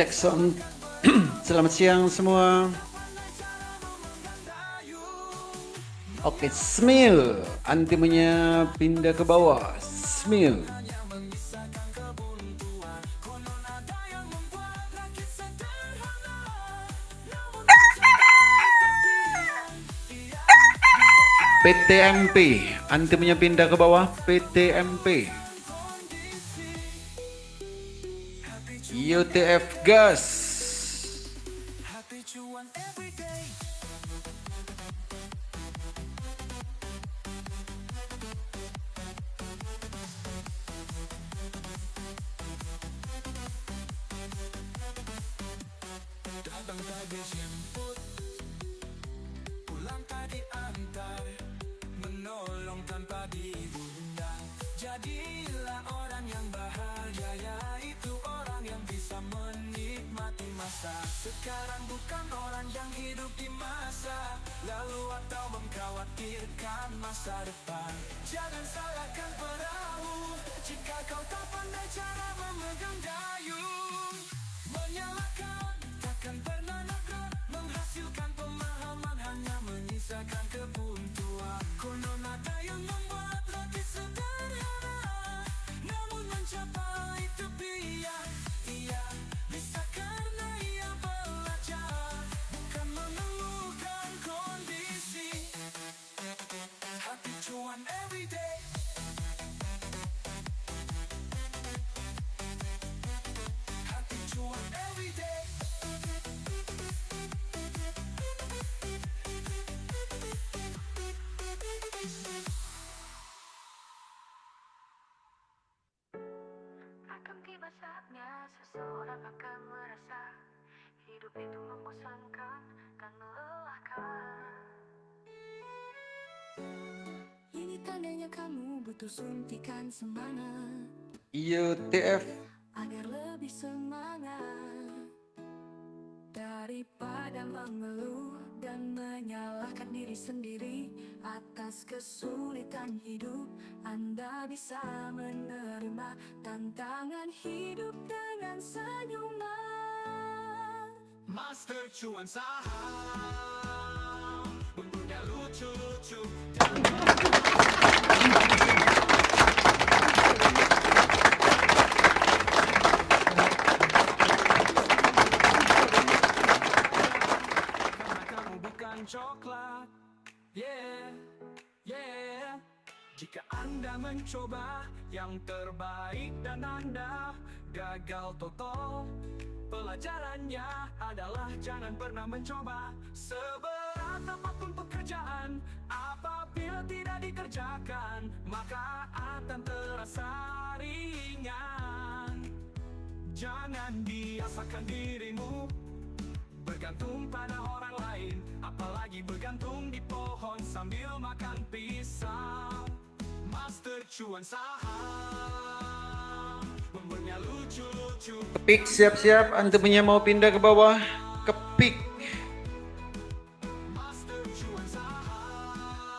Jackson. Selamat siang semua. Oke, Smil. Antimenya pindah ke bawah. Smil. PTMP. Antimenya pindah ke bawah. PTMP. UTF gas. Datang tak dijemput, pulang tak diantar, menolong tanpa diundang. Jadilah orang yang bahagia, yaitu orang yang bisa menikmati masa sekarang, bukan orang yang hidup di masa lalu atau mengkhawatirkan masa depan. Jangan salahkan perahu jika kau tak pandai cara memegang dayung. Menyalahkan takkan pernah nakal, menghasilkan pemahaman hanya menyisakan kebuntuan. Konon ada yang membuat roti sederhana, namun mencapai tepian. Ia bisa karena ia belajar, bukan mengeluhkan kondisi. Hati cuan everyday, hati cuan everyday. Akan tiba saatnya seseorang akan merasa hidup itu membosankan dan melelahkan. Ini tandanya kamu butuh suntikan semangat UTF. agar lebih semangat. Daripada mengeluh dan menyalahkan diri sendiri atas kesulitan hidup, Anda bisa menerima tantangan hidup dengan senyuman. Master cuan saham, bumbunya lucu-lucu. Karena kamu bukan coklat, yeah, yeah. Jika Anda mencoba yang terbaik dan Anda gagal total, pelajarannya adalah jangan pernah mencoba. Seberat apapun pekerjaan, apabila tidak dikerjakan, maka akan terasa ringan. Jangan biasakan dirimu bergantung pada orang lain, apalagi bergantung di pohon sambil makan pisang. Master cuan saham, bumbunya lucu-lucu. Kepik siap-siap. Antimenya mau pindah ke bawah. Kepik. Master cuan saham,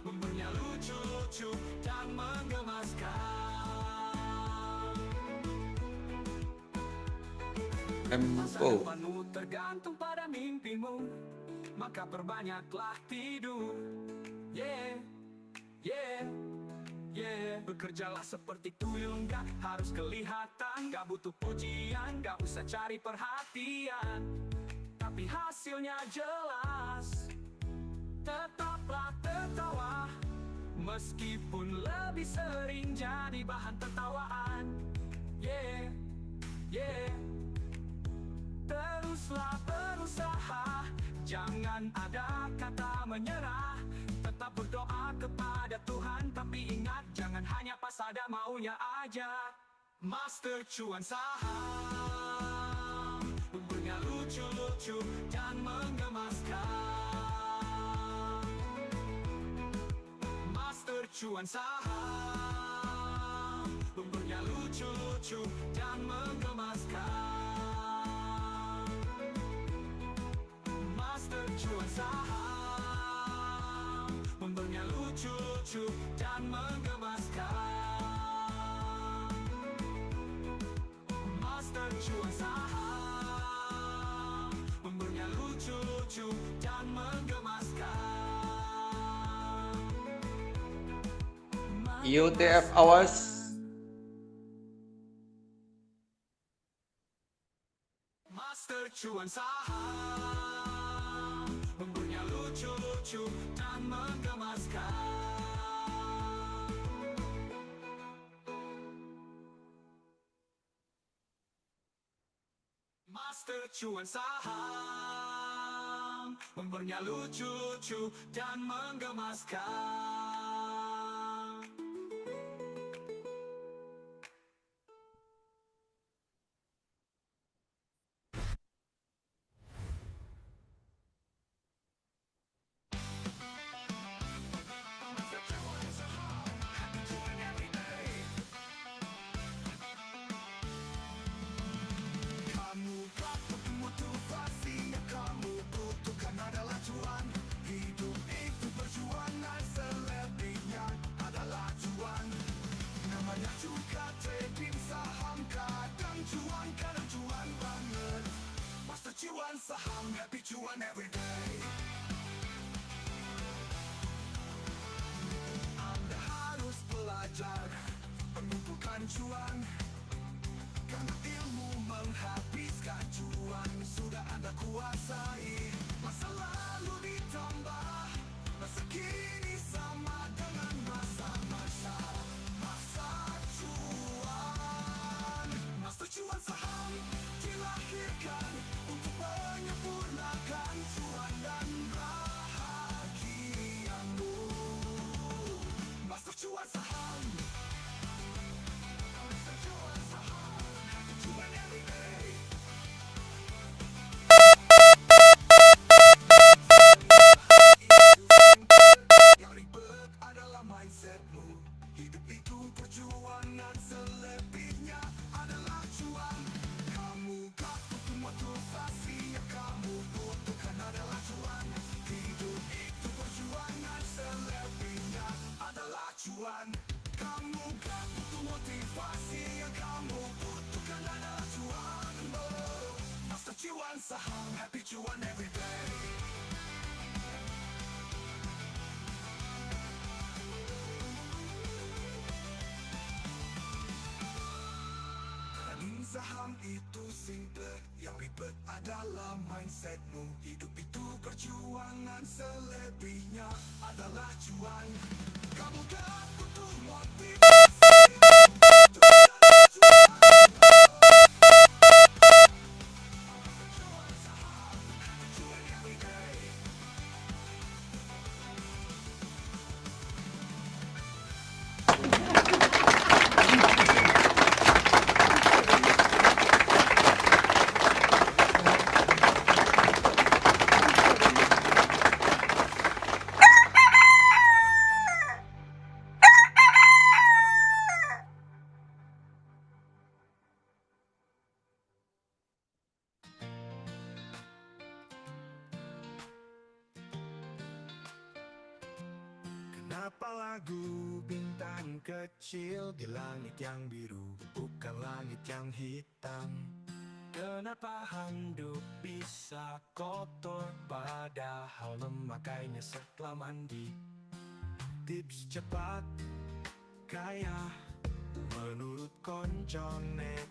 bumbunya lucu-lucu dan menggemaskan. Masa Tempo. depanmu tergantung pada mimpimu, maka perbanyaklah tidur. Yeah, yeah, yeah. Bekerjalah seperti tuyul, gak harus kelihatan, gak butuh pujian, gak usah cari perhatian, tapi hasilnya jelas. Tetaplah tertawa, meskipun lebih sering jadi bahan tertawaan. Yeah, yeah. Teruslah berusaha, jangan ada kata menyerah. Tetap berdoa kepada Tuhan, tapi ingat jangan hanya pas ada maunya aja. Master cuan saham, bumbunya lucu-lucu dan menggemaskan. Master cuan saham, bumbunya lucu-lucu dan menggemaskan. Master cuan saham, bumbunya lucu-lucu dan menggemaskan. Master cuan saham, membernya lucu-lucu dan menggemaskan. IOTF awas. Master cuan saham, membernya lucu-lucu dan menggemaskan. Master cuan saham, membernya lucu-lucu dan menggemaskan. Kamu dapat motivasi yang kamu butuhkan adalah cuan. Hidup itu perjuangan, selebihnya adalah cuan. Namanya juga trading saham, kadang cuan banget. Master cuan saham, happy cuan everyday. Anda harus belajar mengumpulkan cuan, karena ilmu menghabiskan cuan sudah Anda kuasai. Masa lalu ditambah masa kini sama dengan masa cuan. Master cuan saham dilahirkan untuk menyempurnakan cuan dan bahagiamu. Master cuan saham, Master cuan saham, cuan everyday. Yang ribet adalah mindsetmu. Hidup itu perjuangan, selebihnya adalah cuan. Kamu gak butuh motivasi, yang kamu butuhkan adalah cuan. Hidup itu perjuangan, selebihnya adalah cuan. Kamu gak butuh motivasi, yang kamu butuhkan adalah cuan. Oh, Master cuan saham, happy cuan everyday. Trading saham itu simple, yang ribet adalah mindsetmu. Hidup itu perjuangan, selebihnya adalah cuan. Kamu gak butuh motivasi, itu adalah cuan. Cuan saham, cuan everyday. Kenapa lagu bintang kecil di langit yang biru, bukan langit yang hitam? Kenapa handuk bisa kotor padahal memakainya setelah mandi? Tips cepat kaya menurut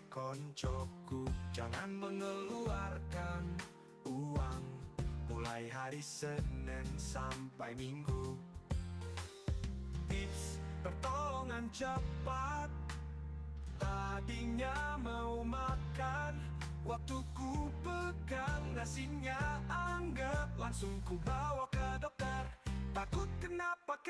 koncoku, jangan mengeluarkan uang mulai hari Senin sampai Minggu. Tips pertolongan cepat, tadinya mau makan, waktu ku pegang nasinya, anggap langsung ku bawa ke dokter. Takut kenapa.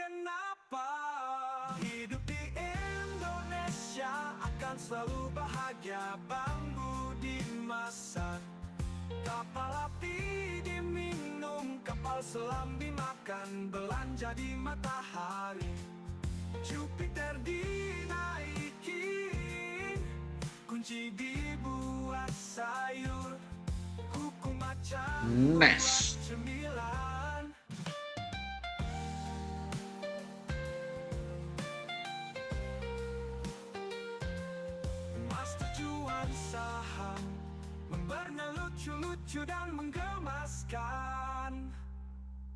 Hidup di Indonesia akan selalu bahagia. Bambu dimasak, kapal api diminum, kapal selam dimakan, belanja di matahari, Jupiter dinaikin, kunci di buah sayur, kuku macan buat cemilan. Master cuan saham, lucu dan menggemaskan.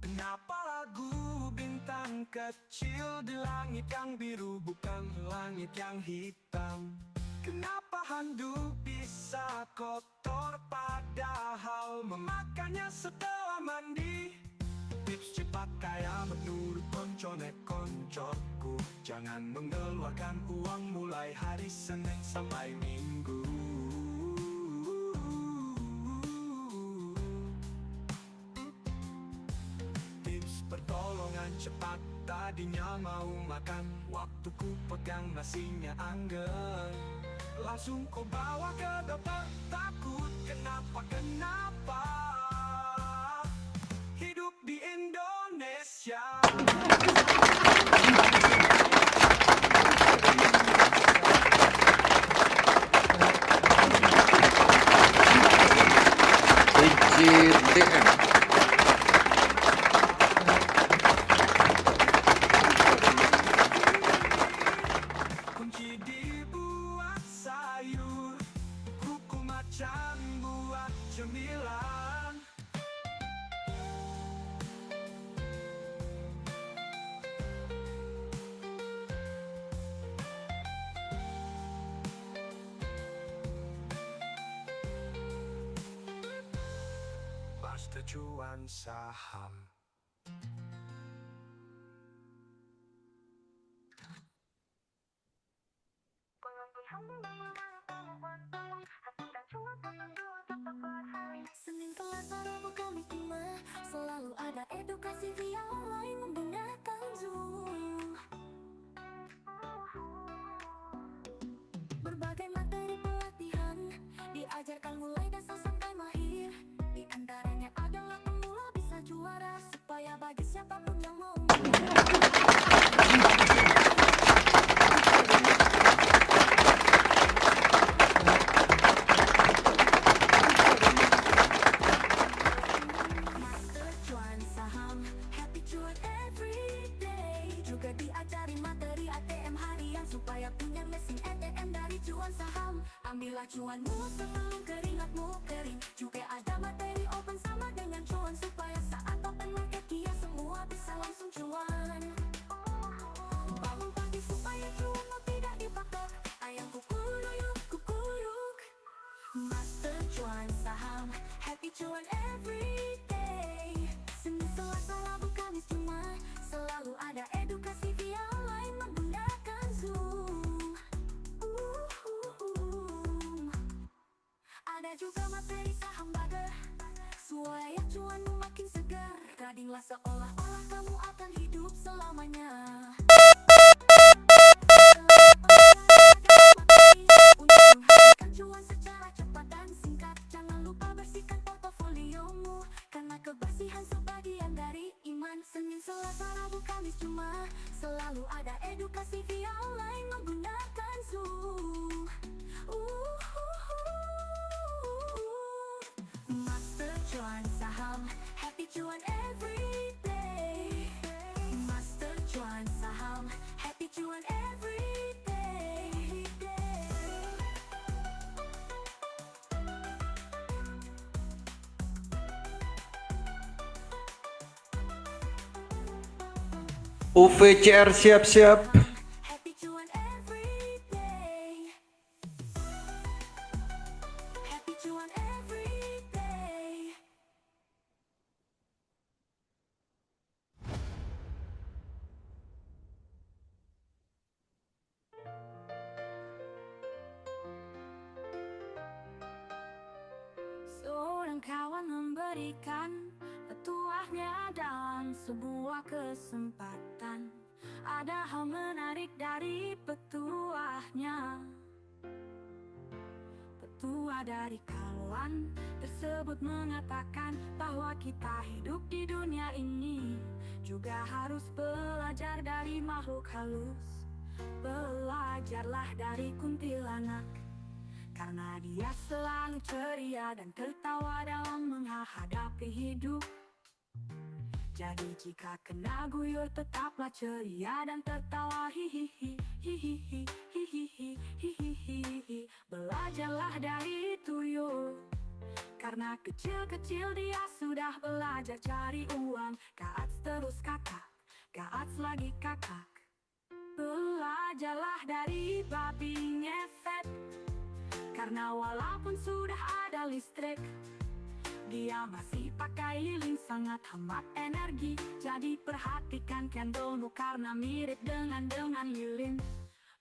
Kenapa lagu bintang kecil di langit yang biru bukan langit yang hitam? Kenapa handuk bisa kotor padahal memakannya setelah mandi? Tips cepat kaya menurut konconek-koncoku, jangan mengeluarkan uang mulai hari Senin sampai Minggu. Tips pertolongan cepat, tadinya mau makan, waktu ku pegang nasinya angger. Langsung kau bawa ke dokter, takut kenapa hidup di Indonesia. IJTM. Kunci dibuat sayur, kuku macan buat cemilan. Persetujuan saham. Senin, Selasa, Rabu, Kamis, Jumat selalu ada edukasi via online menggunakan Zoom. Berbagai materi pelatihan diajarkan mulai dasar sampai mahir. Di antaranya adalah pemula bisa juara, supaya bagi siapapun yang mau. Master cuan saham, happy cuan everyday. Juga diajari materi ATM harian supaya punya mesin ATM dari cuan saham. Ambillah cuanmu sebelum keringatmu kering. Juga ada materi open sama dengan cuan supaya saat open market dia semua bisa langsung cuan. Bangun pagi supaya cuanmu tidak dipatok. Ayam kukuruyuk, kukuruk. Master cuan saham, happy cuan everyday. Senin, Selasa, Rabu, Kamis, Jumat selalu ada edukasi via online menggunakan Zoom. Ada juga materi saham bagger, supaya cuanmu makin segar. Tradinglah seolah-olah kamu akan hidup selamanya. Untuk menghasilkan cuan secara cepat dan singkat, jangan lupa bersihkan portofoliomu, karena kebersihan sebagian dari iman. Senin, Selasa, Rabu, Kamis, Jumat selalu ada edukasi via online menggunakan Zoom. Master cuan saham, happy cuan everyday. Master cuan saham, happy cuan everyday. UVCR siap-siap. Happy cuan everyday. Happy cuan everyday. Seorang kawan memberikan petuahnya dalam sebuah kesempatan. Ada hal menarik dari petuahnya. Petua dari kawan tersebut mengatakan bahwa kita hidup di dunia ini juga harus belajar dari makhluk halus. Belajarlah dari kuntilanak, karena dia selalu ceria dan tertawa dalam menghadapi hidup. Jadi jika kena guyur tetaplah ceria dan tertawa. Hihihi, hihihi, hihihi, hihihi. Belajarlah dari tuyul, Karena kecil-kecil dia sudah belajar cari uang. Gaats terus kakak, gaats lagi kakak. Belajarlah dari babi ngefek. Karena walaupun sudah ada listrik, dia masih pakai lilin, sangat hemat energi. Jadi perhatikan candlemu karena mirip dengan lilin.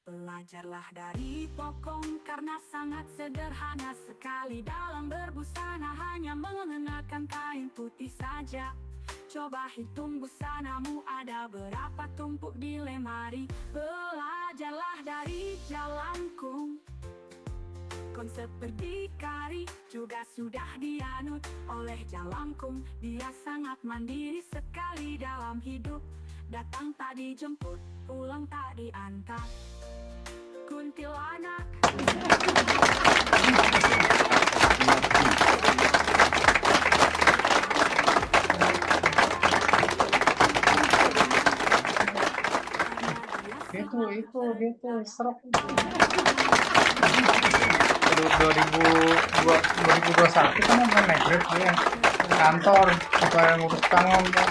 Belajarlah dari pokong karena sangat sederhana sekali. Dalam berbusana hanya mengenakan kain putih saja. Coba hitung busanamu ada berapa tumpuk di lemari. Belajarlah dari jalanku. Konsep berdikari juga sudah dianut oleh Jalangkung. Dia sangat mandiri sekali dalam hidup. Datang tak dijemput, pulang tak diantar. Kuntilanak. Gitu, serap. 2021 kan mau naik Grab ya. Kantor, supaya ngurus tangan kan.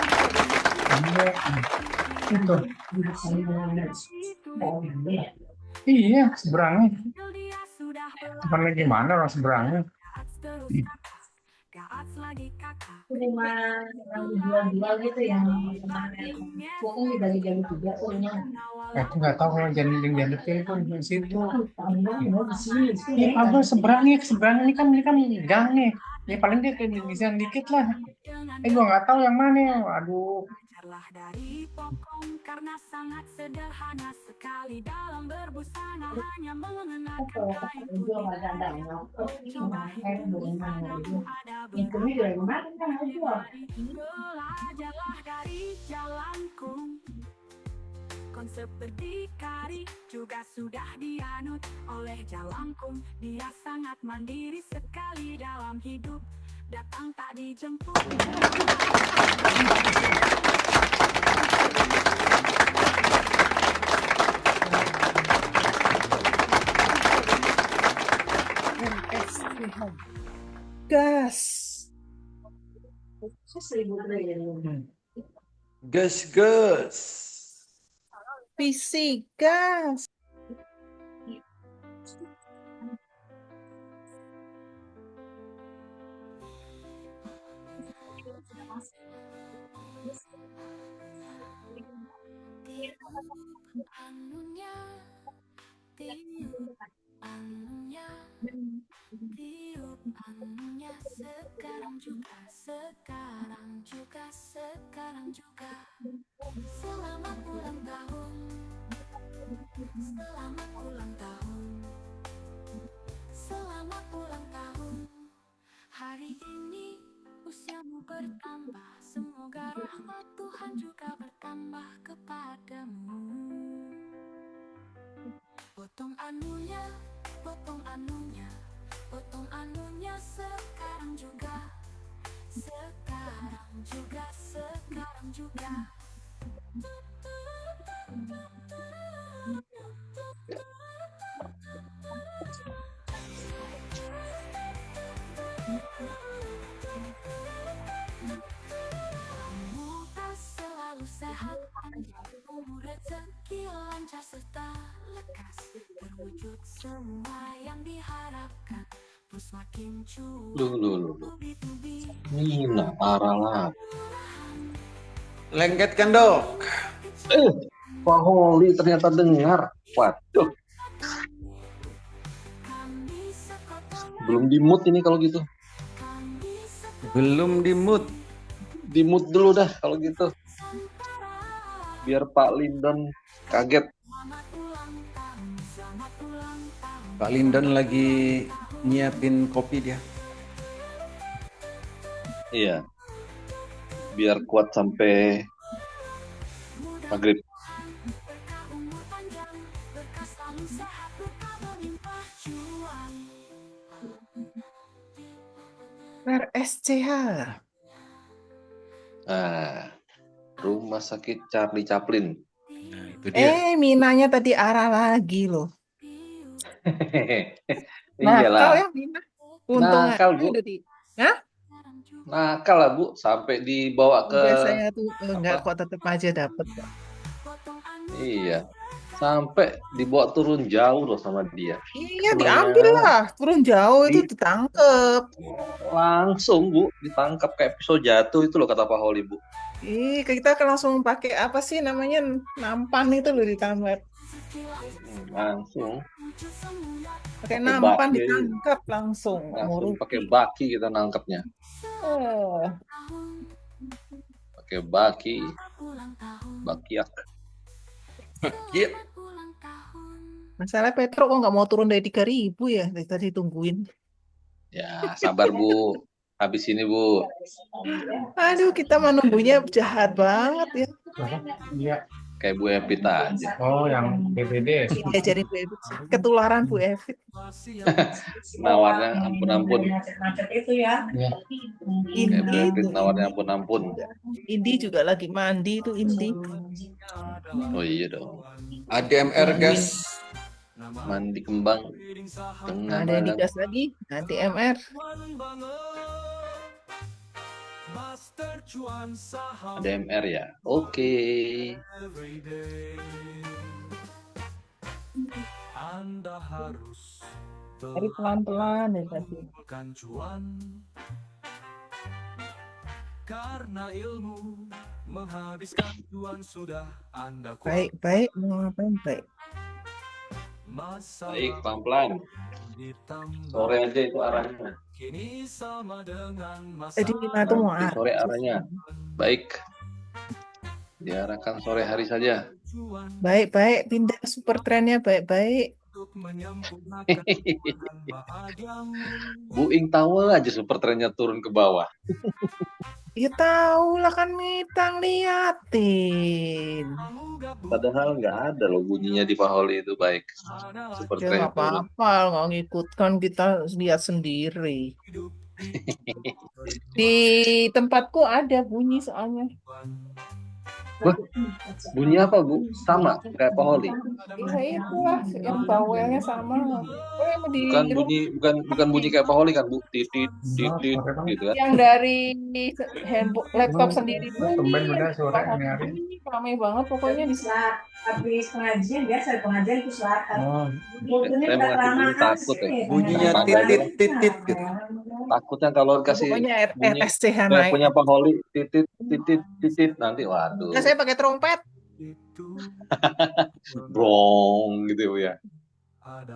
Itu. Iya, seberangnya. Bukan gimana orang seberangnya. Gaats lagi kakak. Rumah yang dijual-jual gitu yang kemarin pokoknya dibagi-bagi juga punya. Aku nggak tahu kalau jadi telepon di situ. Di sini Iya, apa seberangnya ini kan gang nih. Ya paling dia bisa dikit lah. Gua nggak tahu yang mana. Aduh. Belajarlah dari pokong karena sangat sederhana sekali. Dalam berbusana hanya mengenakan kain putih. Coba hitung busanamu ada itu berapa. dari kemarin kan ada jual. Belajarlah dari jalanku. Konsep berdikari juga sudah dianut oleh Jalangkung. Dia sangat mandiri sekali dalam hidup. Datang tak dijemput. Gas. Gas. PC gas. Anunya, tiup anunya, tiup anunya. Sekarang juga. Selamat ulang tahun, selamat ulang tahun, selamat ulang tahun. Hari ini usiamu bertambah. Semoga rahmat Tuhan juga bertambah kepadamu. Potong anunya, potong anunya, potong anunya. Sekarang juga, sekarang juga, sekarang juga. Semoga selalu sehat, panjang umur, rezeki lancar serta lekas. Terwujud semua yang diharapkan. Terus makin cuan. Loh. Nina, parah lah. Lengketkan dok. Pak Holi ternyata dengar. Waduh. Belum di mute ini kalau gitu. Belum di mood. Di mute dulu dah kalau gitu. Biar Pak Lindon kaget. Pak Lindon lagi nyiapin kopi dia. Iya. Biar kuat sampai maghrib. RSCH. Nah, Rumah Sakit Charlie Chaplin. Nah, itu dia. Minanya tadi arah lagi loh. Iyalah. Nakal ya Mina. Keuntungan Nakal, Bu. ada di. Hah? Nakal lah, Bu. Sampai dibawa ke Biasanya tuh enggak apa? kok tetap aja dapet kok. Iya. Sampai dibawa turun jauh loh sama dia. Iya, Senengnya diambil lah. Turun jauh itu di ditangkep. langsung, Bu, ditangkap kayak pisau jatuh itu loh kata Pak Holi, Bu. Kita kan langsung pakai apa sih namanya nampan itu loh ditambah. Langsung Pakai pakai nampan baki, ditangkap langsung. langsung Mau pakai baki kita nangkapnya. Eh, Pakai baki, bakiak. Iya. Masalah Petro kok nggak mau turun dari 3.000 ya? Dari tadi tungguin. Ya, sabar, Bu. Habis ini, Bu. Aduh, kita menunggunya jahat banget ya. Iya. Kayak Bu Evit aja. Oh, yang BPD. Diajarin Bu Evit. Ketularan Bu Evit. Nawarnya ampun-ampun. Macet itu ya. Iya. Kayak Bu Evit Itu nawarnya ampun-ampun. Indi juga lagi mandi itu Indi. Oh iya dong. ADMR gas. Mandi kembang tengah Ada yang malam. digas lagi. Nanti MR. Master cuan saham Ada MR ya. Oke. everyday. Anda harus Dari pelan-pelan ya tadi. mengumpulkan cuan karena ilmu menghabiskan cuan sudah Anda kuat. Baik, mau ngapain baik. Masa Baik, pelan-pelan. ditambah Sore aja itu arahnya. kini sama dengan masa Tadi Nina tuh mau Nanti sore arahnya. Baik. Diarahkan sore hari saja. cuan Baik, pindah super trennya baik. untuk menyempurnakan bulan bahagiamu. Bu Ing tahu aja super trennya turun ke bawah. Ya tahu lah kan Mitang liatin. Kamu gak Padahal nggak ada loh bunyinya di Pak Holi itu baik. Super Ya tren nggak turun. apa-apa, nggak ngikutkan kita lihat sendiri. Di tempatku ada bunyi soalnya. Wah, bunyi apa Bu? Sama kayak Pak Holi. Ya itulah yang bawelnya sama. Oh, yang di Bukan bunyi kayak Pak Holi kan Bu? Titit titit gitu kan. yang dari handphone laptop sendiri bunyi. Tumben bunda sore ini hari. Ramai banget pokoknya di Saat habis pengajian, biasa pengajian itu selatan. Oh, Waktunya Saya udah mengaji dulu kelamaan takut ya. sih. Bunyinya Sama titit aja. titit gitu. Takutnya kalau kasih pokoknya bunyi RSCH kayak naik. punya Pak Holi titit titit titit nanti waduh. Nah, saya pakai trompet. Brong gitu ya.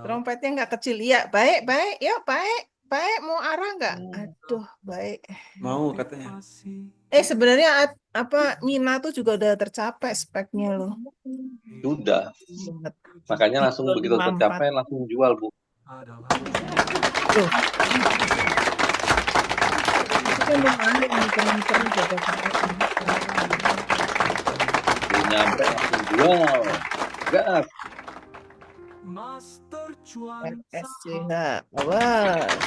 Trompetnya nggak kecil. Iya, baik. Yuk, baik. Mau arah nggak? Aduh, baik. Mau katanya. Sebenarnya apa Mina tuh juga udah tercapai speknya loh. Sudah. Banget. Makanya langsung begitu 54. tercapai langsung jual Bu. Tuh. Itu kan lumayan muter-muter jaga Belum nyampe langsung jual. Gas. Master cuan RSCH. Awas.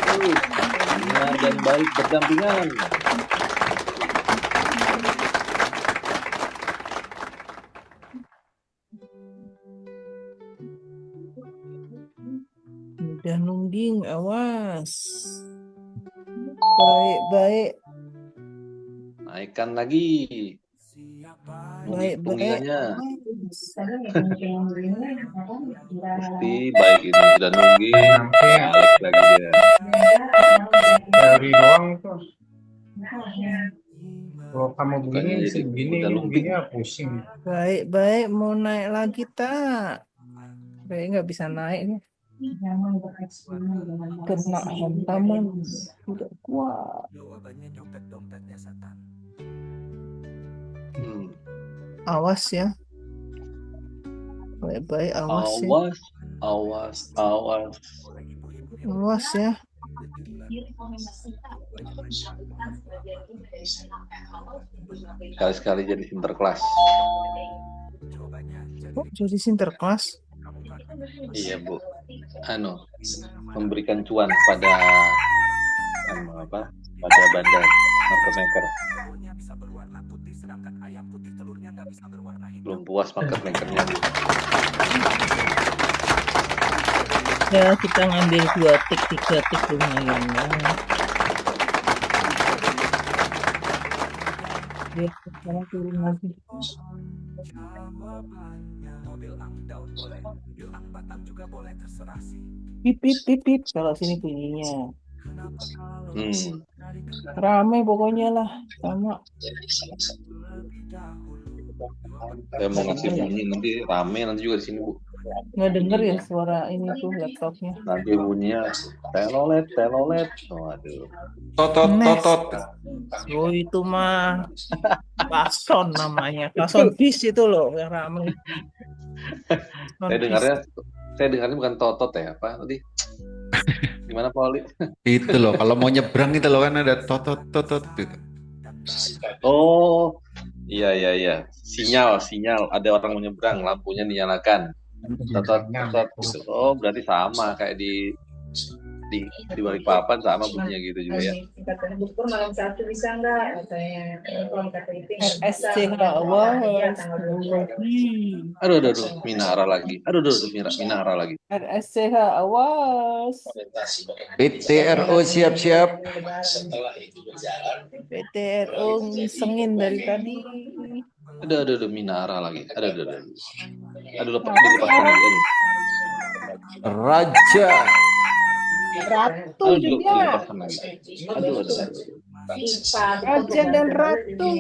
Dunia dan baik berdampingan. Udah nungging, awas. Baik. Naikkan lagi. Nungging Baik. tunggingannya. Tadi yang begini, Pasti baik ini sudah nungging. Nanti Balik lagi dia. teori doang tuh. Kalau kamu begini, Bukannya jadi segini, udah lumping. begini ya pusing. Baik, mau naik lagi tak? Kayak nggak bisa naik nih. Kena hantaman, tidak kuat. Jawabannya dompet-dompetnya setan. Awas ya. Baik, awas ya. Awas. Awas ya. Sekali-sekali jadi sinterklas. Oh, jadi sinterklas. Iya Bu. Memberikan cuan pada Pada bandar, market-maker. Telurnya bisa berwarna putih, sedangkan ayam putih telurnya nggak bisa berwarna hitam. Belum puas market-makernya. Ya, kita ngambil 2 tik, 3 tik lumayan lah. Ya, sekarang turun lagi. Mobil ang daun boleh, mobil ang batang juga boleh, terserah sih. Pip, pip, pip, pip. Kalau sini bunyinya. Rame pokoknya lah. Sama. Saya mau ngasih bunyi nanti rame nanti juga di sini Bu. Nggak denger ya suara ini tuh laptopnya. Nanti bunyinya telolet, telolet. Waduh. Totot, Nes. totot. Oh itu mah klason namanya. Klason bis itu loh yang rame. Saya dengarnya bukan totot ya, apa tadi? Gimana Pak Oli? Itu loh, kalau mau nyebrang itu loh kan ada totot, totot gitu. Oh, iya. Sinyal. Ada orang mau nyebrang, lampunya dinyalakan. Totot. Gitu. Oh, berarti sama kayak di Balikpapan sama bunyinya gitu juga ya. Katanya Bukpur malam 1 bisa nggak? Katanya kalau kata itu RSCH Awas. Aduh, Minara lagi. Minara lagi. RSCH Awas. PTRO siap-siap. PTRO ngisengin dari tadi. Aduh, Minara lagi. Aduh, lepaskan lagi. Raja. Ratu juga. Lepaskan lagi. Aduh. Raja dan Ratu.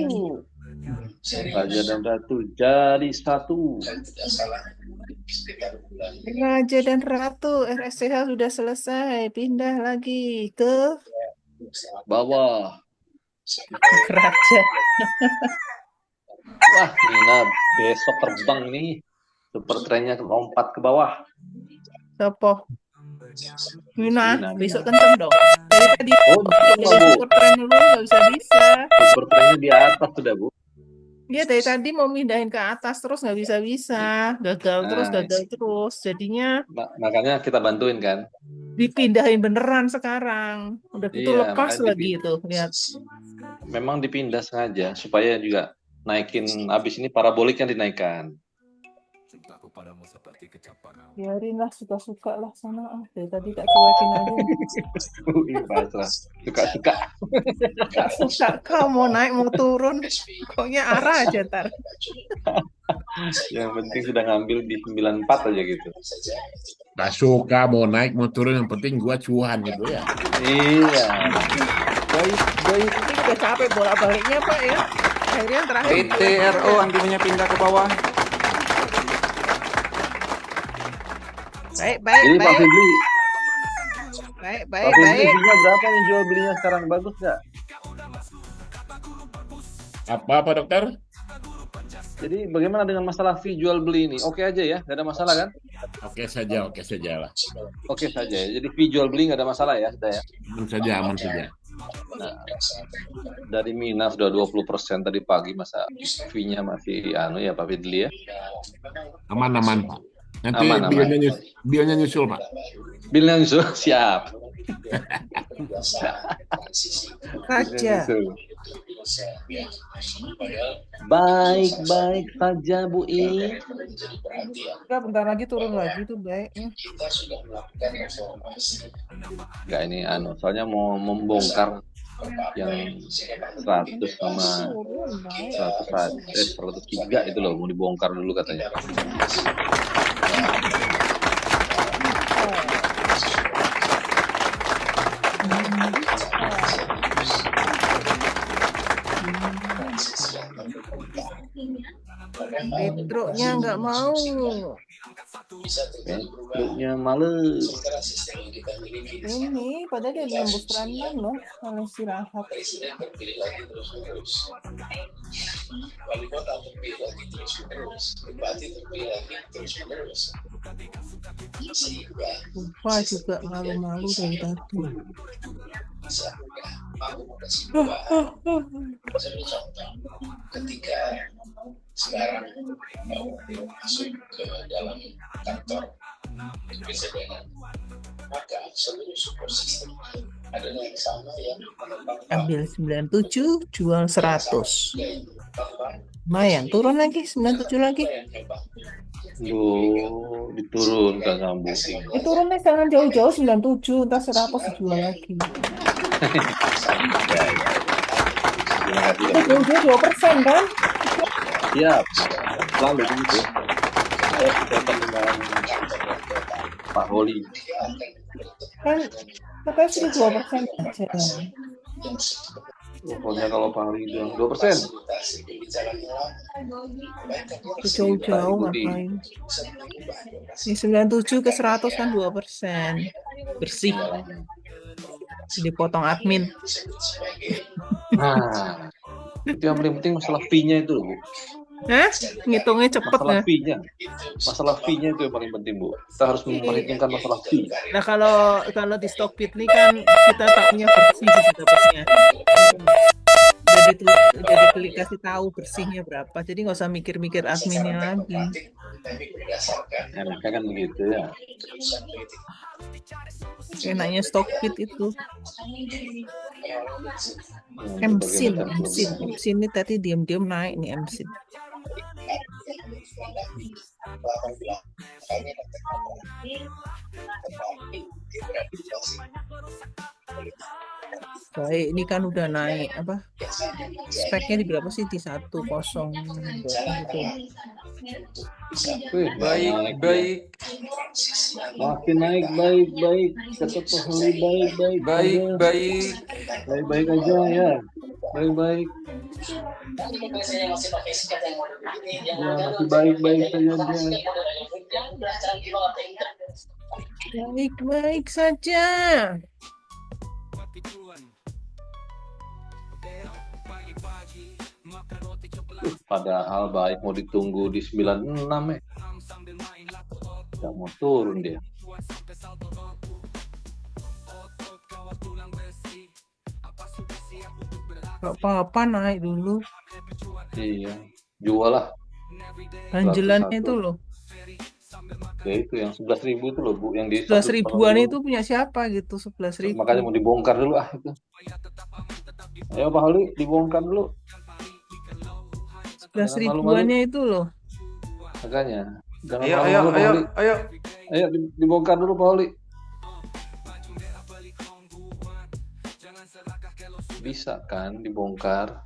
Raja dan Ratu jadi satu. Raja dan Ratu RSCH sudah selesai. Pindah lagi ke Bawah. Raja. Wah, Nina besok terbang nih. Super trennya lompat ke bawah. Sopo? Wina, besok kenceng dong. Dari tadi Betul, jadi Bu. super tren dulu nggak bisa. Super trennya di atas sudah, Bu. Dia dari tadi mau mindahin ke atas terus nggak bisa. Gagal terus. Jadinya Makanya kita bantuin kan. dipindahin beneran sekarang. Udah gitu Iya, lepas makanya lagi itu. Lihat. Memang dipindah sengaja supaya juga naikin habis ini paraboliknya dinaikkan. Cintaku padamu seperti kecapan. Biarin lah suka-suka lah sana. Dari tadi tak cuekin aja. Pasrah. Suka-suka. Suka kau mau naik mau turun. Pokoknya arah aja ntar. Yang penting sudah ngambil di 94 aja gitu. Gak suka mau naik mau turun, yang penting gua cuan gitu ya. Iya. Baik. Ini udah capek bolak-baliknya Pak ya. Akhirnya yang terakhir. PTRO antinya pindah ke bawah. Baik. Jadi Pak Fidli, Baik. fee-nya berapa nih jual belinya sekarang? Bagus nggak? Apa dokter? Jadi bagaimana dengan masalah fee jual beli ini? Oke aja ya, nggak ada masalah kan? Oke saja lah. Oke saja ya. Jadi fee jual beli nggak ada masalah ya, sudah ya. Aman saja. Nah, dari Mina sudah 20% tadi pagi, masa fee-nya masih ya Pak Fidli ya? Aman Pak. Nanti Aman. bilnya nyusul Pak. Bilnya nyusul, siap. Raja. Baik saja Bu I. Udah bentar lagi turun lagi tuh baik. Enggak ini soalnya mau membongkar yang 100 sama 103 itu loh, mau dibongkar dulu katanya. Petroknya nggak mau. Petroknya males. Ini padahal dia nembus peran loh. Kalau istirahat. Lupa juga malu-malu dari tadi. Ketika sekarang mau masuk ke dalam kantor kepresidenan, maka seluruh support system adalah yang sama yang Ambil 97, jual 100. Bapak Lumayan, turun lagi 97 lagi. yang coba Duh, diturunkan sama Bu Ing. Turunnya jangan jauh-jauh 97, ntar 100 dijual lagi. Terima kasih. Itu jauh-jauh 2% kan? Siap, selalu begitu. Saya berkaitan dengan Pak Holi. Kan katanya sudah 2% aja. Pokoknya kalau Pak Holi bilang 2%. Jauh-jauh ngapain? Ini 97 ke 100 kan 2%. Bersih. Dipotong admin. Nah, itu yang paling penting masalah fee-nya itu, Bu. Hah? Ngitungnya cepet Masalah ya? fee-nya. Masalah fee-nya itu yang paling penting, Bu. Kita harus memperhitungkan masalah fee. Nah kalau di Stockbit.ly kan kita tahunya bersih sih dapatnya. Jadi kasih tahu bersihnya berapa. Jadi nggak usah mikir-mikir adminnya lagi. Enaknya kan begitu ya. Enaknya Stockbit itu. Berbagai MSIN macam ini tadi diam-diam naik nih MSIN. Baik, ini kan udah naik apa? Speknya di berapa sih? Di 102 gitu. Wih, Baik, naik ya. baik, Makin naik, baik. Kata Pak Holi, baik. baik, aja. baik. Baik aja ya. Baik. Ya, masih baik saja dia. Baik saja. Padahal baik mau ditunggu di 96 ya. Gak mau turun dia. Gak apa-apa naik dulu. Iya, jual lah. Ganjelannya 101. itu loh. Ya itu yang 11.000 itu loh, Bu, yang di 11 ribuan 180. itu punya siapa gitu? 11.000. Makanya mau dibongkar dulu itu. Ayo Pak Holi, dibongkar dulu. 11 ribuannya itu loh. Makanya. Jangan Ayo, malu-malu, Pak Holi. ayo. Ayo dibongkar dulu Pak Holi. Bisa kan dibongkar?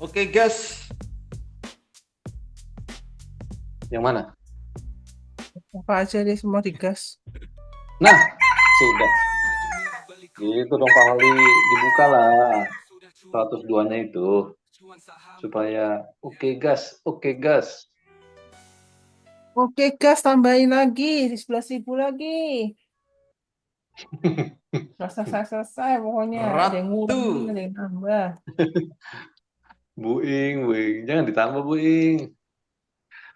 Oke, gas. Yang mana? Apa aja deh semua digas. Nah, sudah. Gitu dong Pak Holi, dibuka lah 102-nya itu. Supaya oke gas. Oke gas, tambahin lagi 11.000 lagi. Selesai pokoknya. Ada yang ngurangin, ada yang nambah. Bu Ing, jangan ditambah Bu Ing.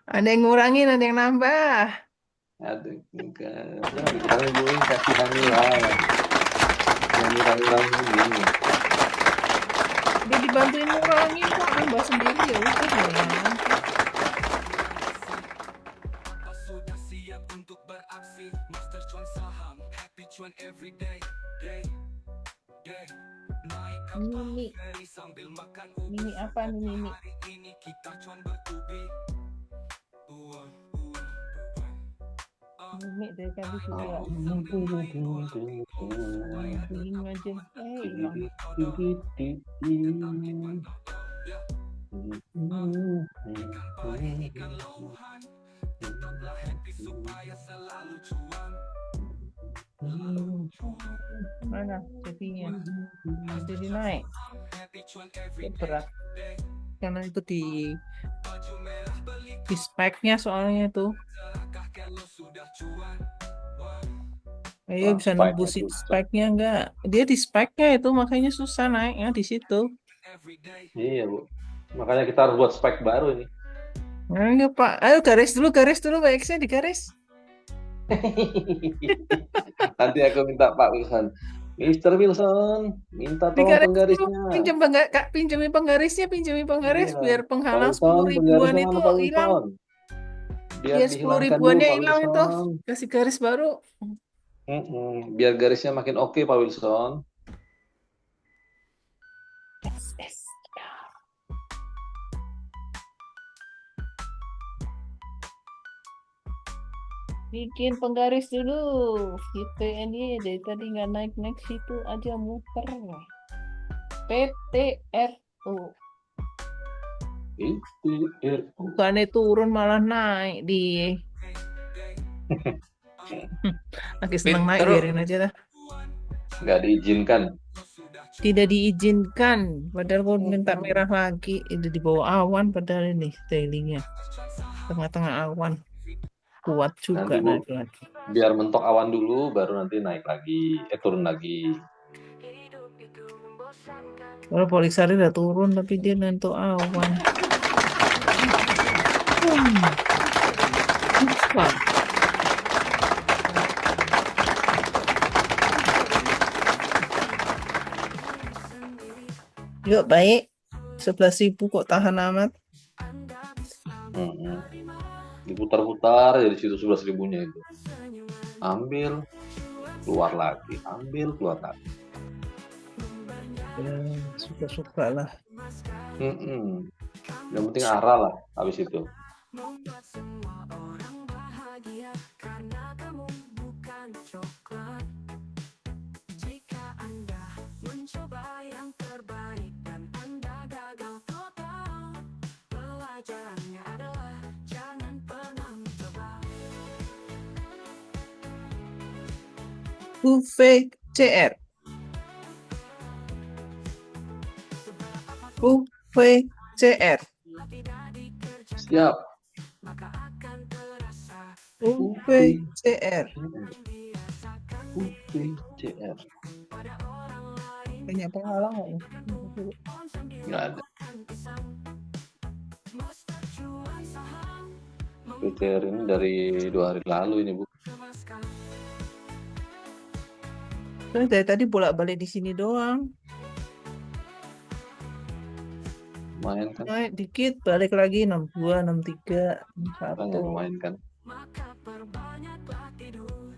Ada yang ngurangin, ada yang nambah. Aduh, jangan dikurangi Bu Ing, kasihan lah. Jangan dikurangi ini. Dia dibantuin ngurangin kok, nambah sendiri ya udah ya. Sudah siap untuk beraksi, Master Cuan saham, happy cuan every day. Naik Mimi. sambil makan Mimi apa nih Mimi? hari ini kita cuan bertubi. Mimi dari tadi juga. Bingung aja. Hilang. Mana jadinya? Jadi naik. Itu berat. Karena itu di speknya soalnya itu. Ayo bisa nembusin speknya enggak? Dia di speknya itu makanya susah naiknya di situ. Iya Bu, makanya kita harus buat spek baru ini. Enggak Pak, ayo garis dulu Pak X-nya digaris. Nanti aku minta Pak Wilson Mr. Wilson, minta tolong Digaris dulu, penggarisnya. pinjami penggaris Iya, biar Pak penghalang Wilson, 10 ribuan penggarisnya itu mana Pak hilang. Wilson? Biar Biar 10 dihilangkan dulu ribuannya Pak hilang itu, Wilson. kasih garis baru. Biar garisnya makin oke Pak Wilson. Yes. Bikin penggaris dulu. Gitu ini dari tadi nggak naik situ aja muter. PTRU. Bukannya turun malah naik di. Lagi seneng naik, biarin aja lah. Nggak diizinkan. Tidak diizinkan. Padahal gue minta merah lagi. Itu di bawah awan padahal ini tailingnya. Tengah-tengah awan. Kuat juga Nanti, Bu, naik lagi. biar mentok awan dulu, baru nanti naik lagi. Turun lagi. Kalau Polisari udah turun, tapi dia nentu awan. Wah. Yuk, baik. 11.000 kok tahan amat. Diputar-putar jadi situ 11.000-nya itu. Ambil, keluar lagi. Ambil, keluar lagi. Ya, suka-suka lah. Yang penting arah lah habis itu. Membuat semua orang bahagia karena kamu bukan coklat. Jika Anda mencoba yang terbaik dan Anda gagal total, pelajarannya adalah jangan pernah mencoba. UVCR. UVCR. Siap. UVCR. UVCR. Banyak penghalang nggak ya? Nggak ada. UVCR ini dari 2 hari lalu ini, Bu. Soalnya dari tadi bolak-balik di sini doang. Lumayan kan? Naik dikit, balik lagi 62, 63, Banyak 1. lumayan kan? Maka perbanyaklah tidur,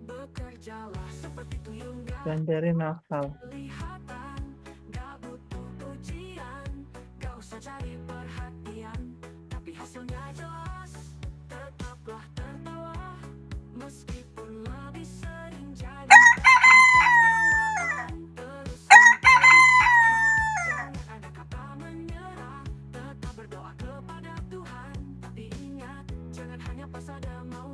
bekerjalah seperti tuyul Gandarin nakal. kelihatan, gak butuh ujian, gak usah cari perhatian, tapi hasilnya jelas, tetaplah tertawa, meskipun lebih sering jadi terus jangan ada kata menyerah, tetap berdoa kepada Tuhan, tapi ingat, jangan hanya pas ada mau.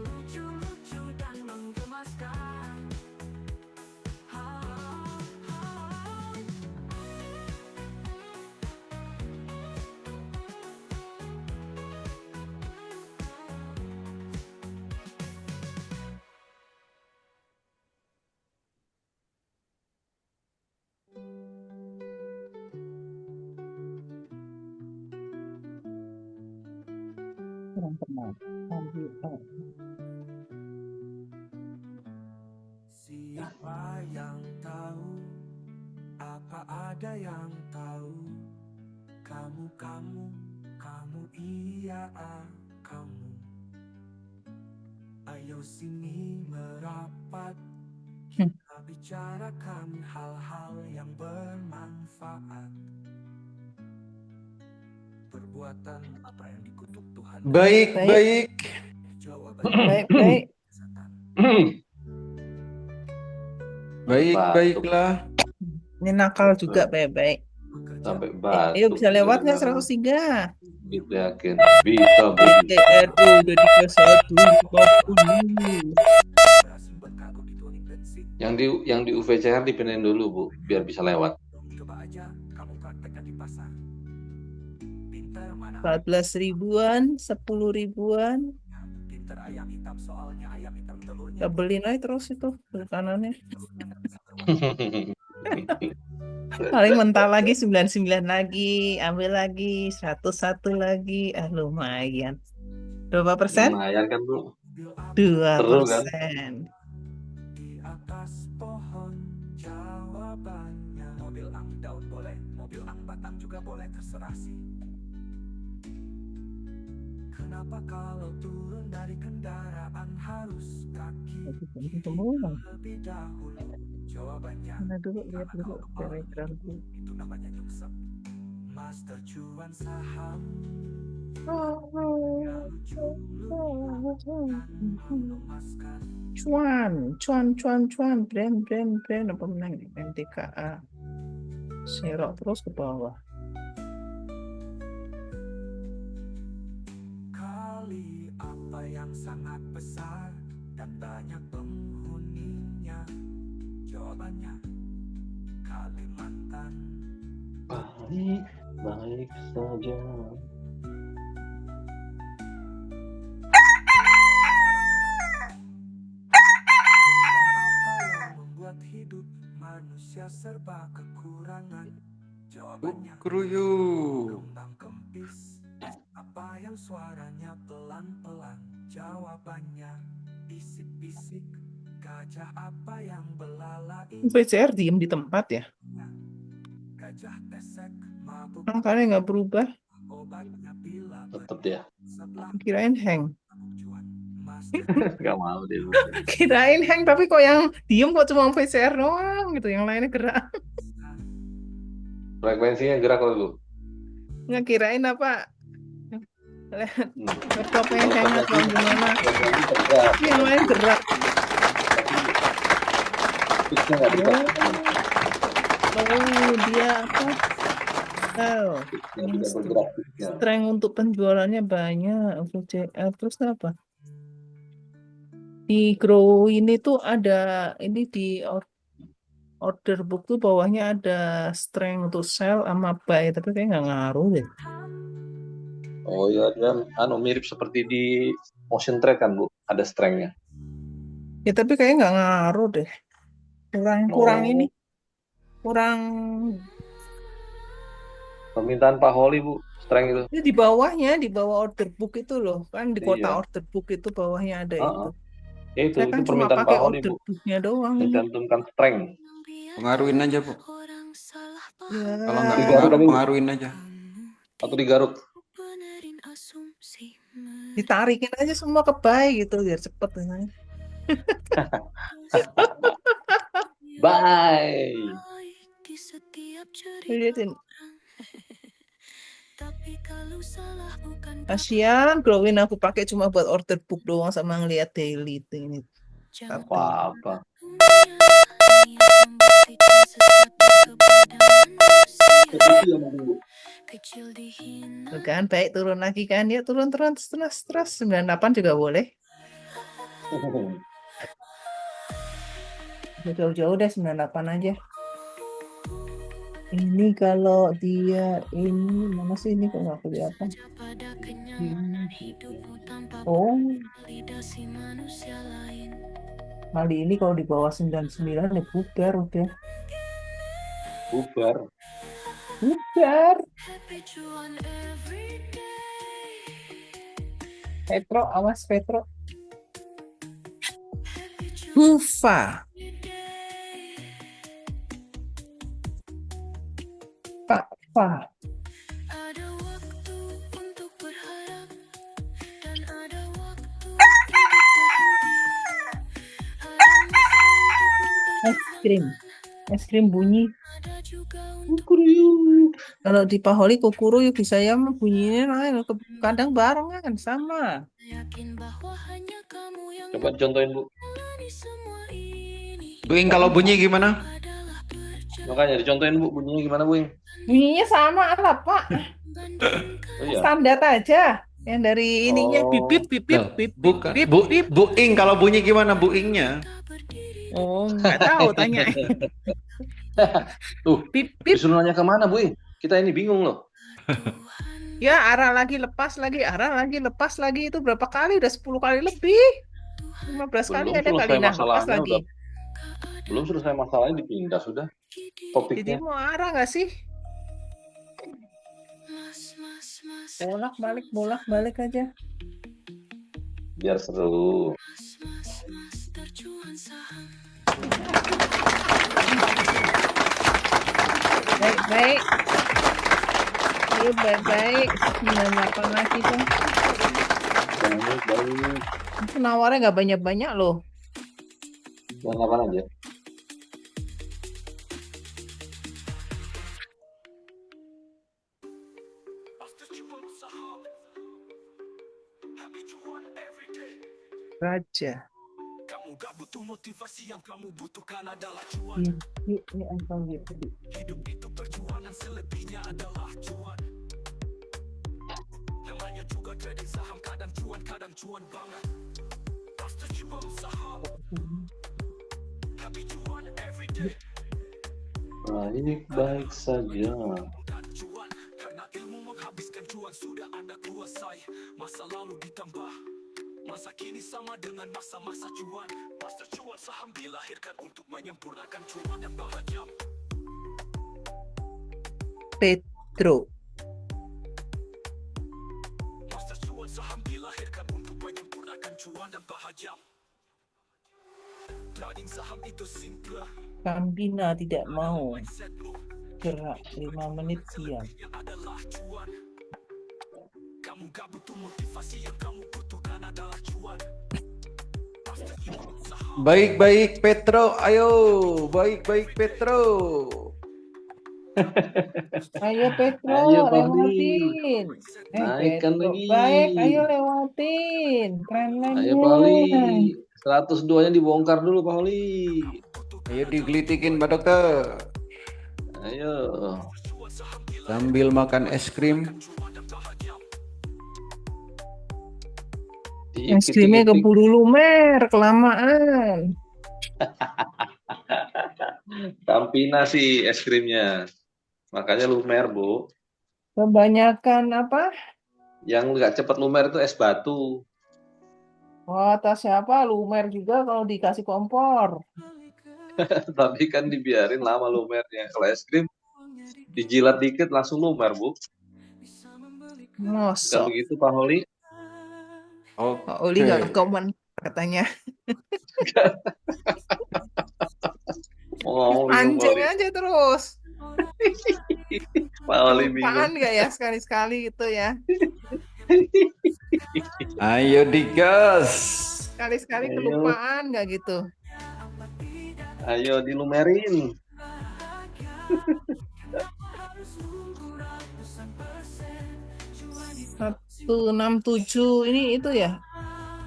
Lucu-lucu dan menggemaskan. Kurang pernah. Siapa yang tahu? Apa ada yang tahu? Kamu iya kamu. Ayo sini merapat, kita bicarakan hal-hal yang bermanfaat. Perbuatan apa yang dikutuk Tuhan? Baik. Baik. Baiklah. Ini nakal juga, baik. Sampai batuk. Ayo bisa lewat nggak 103? Gitu yakin. Bisa, Bu. PTRU udah di kelas 150. Yang di UVCR dipindahin dulu, Bu, biar bisa lewat. Coba aja kamu praktekkan di pasar. 14 ribuan, 10 ribuan. Pinter ayam hitam soalnya ayam hitam telurnya. Double-in aja terus itu ke kanannya. Paling mental lagi 99 lagi, ambil lagi 101 lagi. Lumayan. Berapa persen? Lumayan kan Bu? 2%. Di atas pohon jawabannya. Mobil ang daun boleh, mobil ang batang juga boleh, terserah sih. Kenapa kalau turun dari kendaraan harus kaki Semua. lebih dahulu? Jawabannya Mana dulu, lihat karena dulu. kalau kepala Telegram dulu. itu namanya nyungsep. Master cuan saham yang lucu memaskan. Cuan, brand, apa menang? MTKA. Serok terus ke bawah. Kali apa yang sangat besar dan banyak penghuninya? Jawabannya Kalimantan. Baik saja. Apa yang membuat hidup manusia serba kekurangan? Jawabannya Keruyuk. gelombang kempis. Apa yang suaranya pelan-pelan? Jawabannya bisik-bisik. Gajah apa yang belalai? PCR diem di tempat ya. Gajah tesek mabuk. Makanya nggak berubah. Obatnya bila Tetep dia. setelah Kirain hang. cuan. Master Gak mau dia. Kirain hang, tapi kok yang diem kok cuma PCR doang gitu. Yang lainnya gerak. Frekuensinya gerak loh Bu. Nggak kirain apa. Laptopnya Kalau hang atau gimana. frekuensi tergerak. Tapi yang lain gerak. Fixnya nggak bisa. Oh, dia apa? Oh, Fixnya tidak bergerak. Fixnya. strength untuk penjualannya banyak. VCL terus apa? Di Grow ini tuh ada ini di order book tuh bawahnya ada strength untuk sell sama buy, tapi kayak nggak ngaruh deh. Oh iya, dia mirip seperti di motion trade kan Bu, ada strength-nya. Ya tapi kayak nggak ngaruh deh. Kurang Oh. ini. Kurang Permintaan Pak Holly Bu, strength itu. ini di bawah order book itu loh. Kan di kota Iya. order book itu bawahnya ada itu. Ya itu Saya kan cuma permintaan pakai Pak Holly order Bu, booknya doang ini. mencantumkan strength. Pengaruhin aja, Bu. Ya, Kalau nggak Digaruk pengaruh, aja, Bu. pengaruhin aja. Atau digaruk. ditarikin aja semua ke buy gitu biar cepet. Bye. Liatin. Kasian, Glowin aku pakai cuma buat order book doang sama ngeliat daily itu ini. Apa-apa. Tuh kan, baik turun lagi kan, ya turun terus 98 juga boleh. Jauh-jauh deh 98 aja. Ini kalau dia ini mana sih ini kok nggak kelihatan? Oh, kali ini kalau di bawah 99 ya bubar udah. Bubar. Bubar. Petro, awas Petro. Bufa. Pak. Es krim bunyi. Kalau di Paholi kukuru ya bisa ya bunyinya lain. Kadang barengan sama. Coba contohin Bu. Bu Ing, kalau bunyi gimana? Makanya dicontohin Bu, bunyinya gimana Bu? Bunyinya sama lah Pak. Oh iya. Standar aja. Yang dari ininya Oh. bip Loh, bukan. Bu Ing, kalau bunyi gimana Bu Ingnya? Oh, nggak tahu tanya. Tuh, Bip. disuruh nanya kemana Bu? Kita ini bingung loh. Ya, arah lagi, lepas lagi, arah lagi, lepas lagi. Itu berapa kali? Udah 10 kali lebih. 15 kali Belum ada kali. selesai Nah, lepas masalahnya lagi. Belum selesai masalahnya dipindah sudah Jadi topiknya. mau arah nggak sih? Bolak-balik aja. biar seru. Baik-baik. Ayo baik-baik. 98 lagi tuh. Baik. Itu nawarnya nggak banyak-banyak loh. Yang apa aja? Raja. Kamu gak butuh motivasi, yang kamu butuhkan adalah cuan. Ini angka gitu. Hidup itu perjuangan, selebihnya adalah cuan. Namanya juga trading saham, kadang cuan banget. Pasti cuma usaha, tapi cuan everyday. Baik saja. Dan cuan, karena ilmu menghabiskan cuan sudah Anda kuasai. Masa lalu ditambah, masa kini sama dengan masa-masa cuan. Master cuan saham dilahirkan untuk menyempurnakan cuan yang bahagia. Petro. Master cuan saham dilahirkan untuk menyempurnakan cuan dan bahagia. Trading saham itu simple. Kambina tidak mau gerak 5 menit diam. Adalah cuan. Kamu gak butuh motivasi, yang kamu butuhkan adalah cuan. Baik-baik Petro, ayo. Baik-baik Petro. Ayo Petro, Ayo, Pak lewatin. Naikkan Petro, lagi. baik, ayo lewatin. Keren Ayo Pak Oli. 102-nya dibongkar dulu Pak Oli. Ayo digelitikin Pak Dokter. Ayo. Sambil makan es krim. Es krimnya keburu lumer, kelamaan. Campina sih es krimnya. Makanya lumer, Bu. Kebanyakan apa? Yang nggak cepat lumer itu es batu. Wah, tas siapa? Lumer juga kalau dikasih kompor. Tapi kan dibiarin lama lumernya. Kalau es krim dijilat dikit langsung lumer, Bu. Nggak Mosok. begitu Pak Oli? Oh, Pak Oli nggak komen katanya. Oh, Anjing aja terus. Pak Oli Kelupaan bingung. nggak ya sekali-sekali gitu ya? ayo digas. Sekali-sekali Ayo. kelupaan nggak gitu? Ayo dilumerin. 167 ini itu ya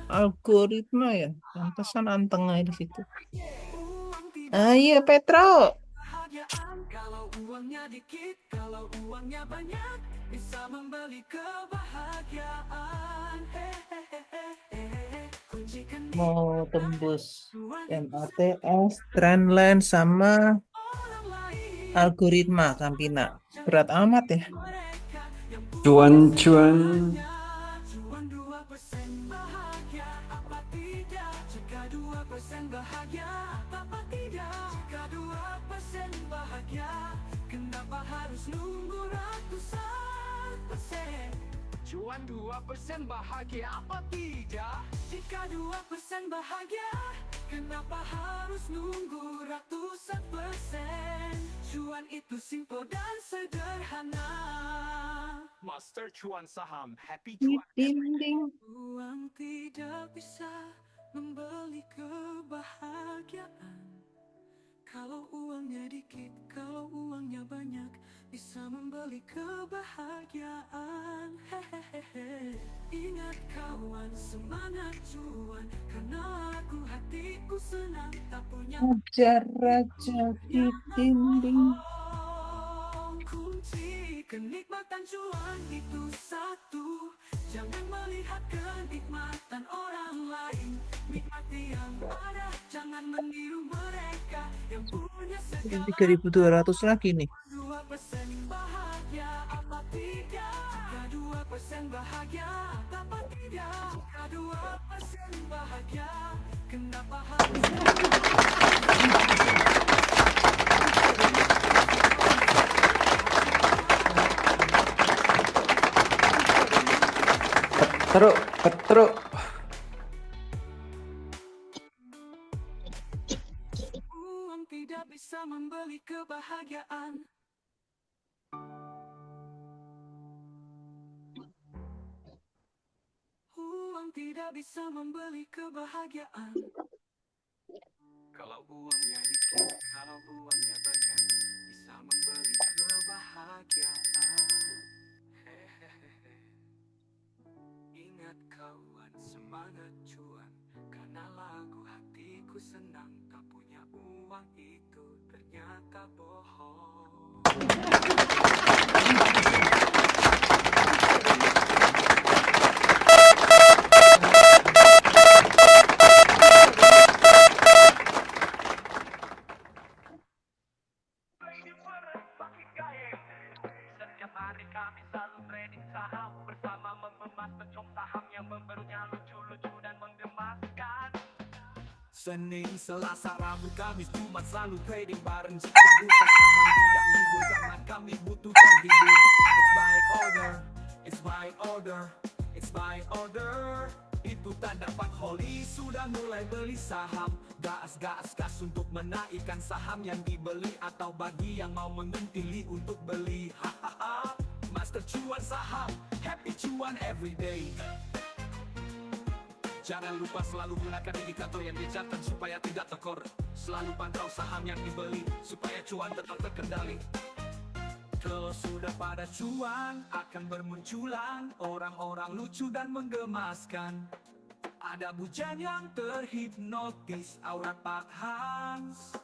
algoritma ya, pantesan antengnya di situ. Ayo Petro. Kalau uangnya dikit, kalau uangnya banyak, bisa membeli kebahagiaan. Kuncikan Mau tembus MATS, Trendline sama algoritma Campina. Berat amat ya. Cuan-cuan. Cuan 2% bahagia, apa tidak? Jika 2% bahagia, apa tidak? Jika 2% bahagia, kenapa harus nunggu ratusan persen? Cuan 2% bahagia, apa tidak? Jika 2% bahagia, kenapa harus nunggu ratusan persen? Cuan itu simple dan sederhana. Master cuan saham, happy Di cuan. dinding. Uang tidak bisa membeli kebahagiaan. Kalau uangnya dikit, kalau uangnya banyak, bisa membeli kebahagiaan. Hehehe. Ingat kawan, semangat cuan, karena aku hatiku senang tak punya. Ajar raja di dinding. Kunci kenikmatan cuan itu satu, jangan melihat kenikmatan orang lain. Nikmati yang ada, jangan meniru mereka yang punya segala. 3.200 lagi nih. 2% bahagia, apa tidak? Jika 2% bahagia, apa tidak? Jika 2% bahagia, kenapa harus? Petro, Petro. tidak bisa membeli kebahagiaan. Uang tidak bisa membeli kebahagiaan. Kalau uangnya dikit, kalau uangnya banyak, bisa membeli kebahagiaan. Hehehe. Ingat kawan, semangat cuan, karena lagu hatiku senang. Tak punya uang itu ternyata bohong. Setiap hari kami selalu trading saham bersama mengemas pencong saham yang membarunya lucu-lucu dan menggemaskan. Senin, Selasa, Rabu, Kamis, Jumat selalu trading bareng. Jika bursa saham tidak libur karena kami butuh terhibur. It's by order, it's by order, it's by order. Itu tanda Pak Holi sudah mulai beli saham. Gas untuk menaikkan saham yang dibeli, atau bagi yang mau menentili untuk beli. Hahaha, Master Cuan Saham, happy cuan everyday. Jangan lupa selalu gunakan indikator yang dicatat supaya tidak tekor. Selalu pantau saham yang dibeli supaya cuan tetap terkendali. Kalau sudah pada cuan, akan bermunculan orang-orang lucu dan menggemaskan. Ada bujan yang terhipnotis, aurat Pak Hans.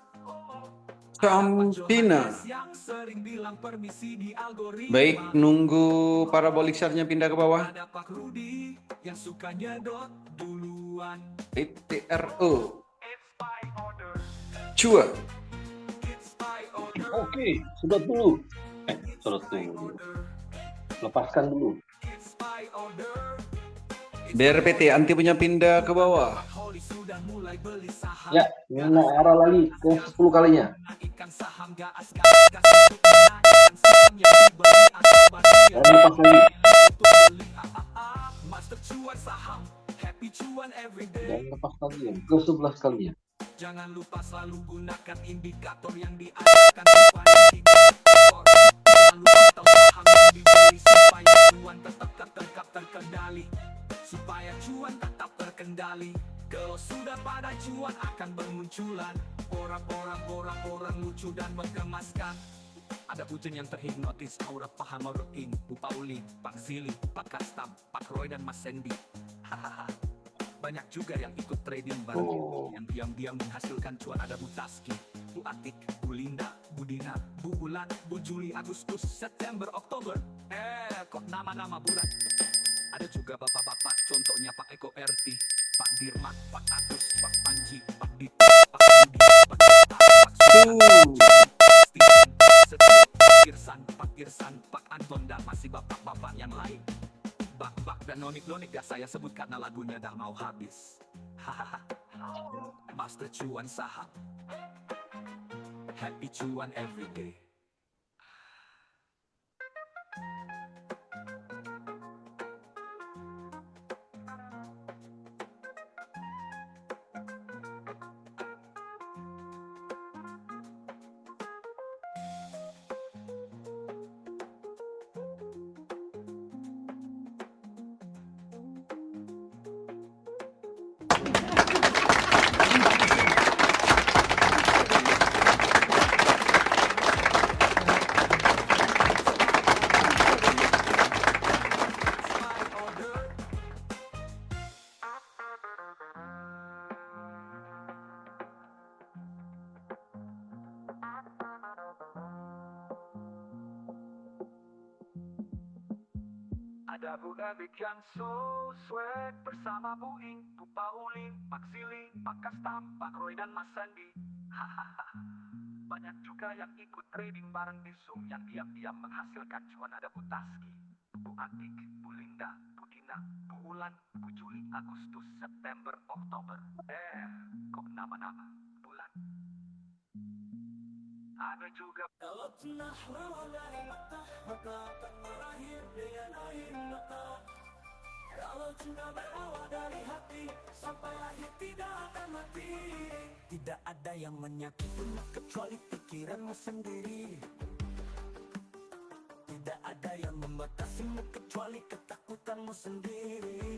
Campina. Yang sering bilang permisi di algoritma. Baik, nunggu parabolik chart-nya pindah ke bawah. Ada Pak Rudi yang suka nyedot duluan. ITRO. It's by order, Cua. it's by order, Oke, sudah dulu. Sudah dulu. Lepaskan dulu. it's by order. BRPT anti punya pindah ke bawah. Holi sudah mulai beli saham. Ya, Nino arah lagi ke 10 kalinya. Naikkan saham gas untuk menaikkan saham yang dibeli atau bagi yang Dan lepas lagi. untuk beli. Master Cuan Saham, happy cuan everyday. Dan lepas lagi ya, ke 11 kalinya. Jangan lupa selalu gunakan indikator yang diajarkan supaya tidak tekor. Selalu pantau saham yang dibeli supaya cuan tetap terkendali. Supaya cuan tetap terkendali. Kalau sudah pada cuan akan bermunculan orang-orang lucu dan menggemaskan. Ada bujen yang terhipnotis, aura paham rutin, Bu Pauli, Pak Zili, Pak Kastam, Pak Roy dan Mas Sandy. Hahaha. Banyak juga yang ikut trading bareng yang diam-diam menghasilkan cuan. Ada Bu Taski, Bu Atik, Bu Linda, Bu Dina, Bu Bulan, Bu Juli, Agustus, September, Oktober. Kok nama-nama bulan? Ada juga bapak-bapak, contohnya Pak Eko RT, Pak Dirman, Pak Agus, Pak Panji, Pak Dit, Pak Budi, Pak Dita, Pak Susan, Steven, Setio, Pak Irsan, Pak Anton, dan masih bapak-bapak yang lain. Bak-bak dan nonik-nonik gak saya sebut karena lagunya dah mau habis. Hahaha. Master Cuan Saham, happy cuan everyday. Ada Bu Ebik yang so sweet bersama Bu Ing, Bu Paulin, Pak Zili, Pak Kastam, Pak Roy dan Mas Sandi. Hahaha. Banyak juga yang ikut trading bareng di Zoom yang diam-diam menghasilkan cuan. Ada Bu Taski, Bu Atik, Bu Linda, Bu Dina, Bu Ulan, Bu Juli, Agustus, September, Oktober. Kok nama-nama bulan? Ada juga kalau pernah rawa dari mata, maka akan berakhir dengan air mata. Kalau cinta berawal dari hati, sampai akhir tidak akan mati. Tidak Tidak ada yang menyakitimu kecuali pikiranmu sendiri. Tidak ada yang membatasimu kecuali ketakutanmu sendiri.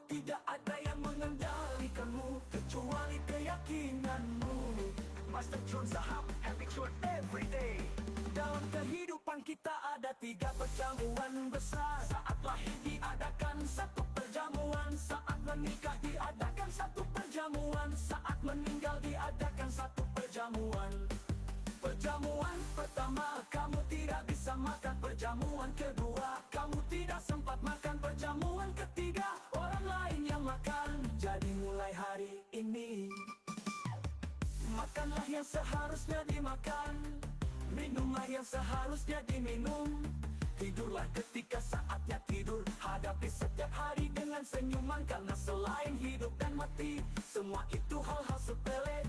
Tidak ada yang mengendalikanmu kecuali keyakinanmu. Master Chun Saham, happy chun every day. Dalam kehidupan kita ada 3 perjamuan besar. Saat lahir diadakan 1 perjamuan, saat menikah diadakan 1 perjamuan, saat meninggal diadakan 1 perjamuan. Perjamuan pertama, kamu tidak bisa makan. Perjamuan kedua, kamu tidak sempat makan. Perjamuan ketiga, orang lain yang makan. Jadi mulai hari ini, makanlah yang seharusnya dimakan, minumlah yang seharusnya diminum. Tidurlah ketika saatnya tidur. Hadapi setiap hari dengan senyuman, karena selain hidup dan mati, semua itu hal-hal sepele.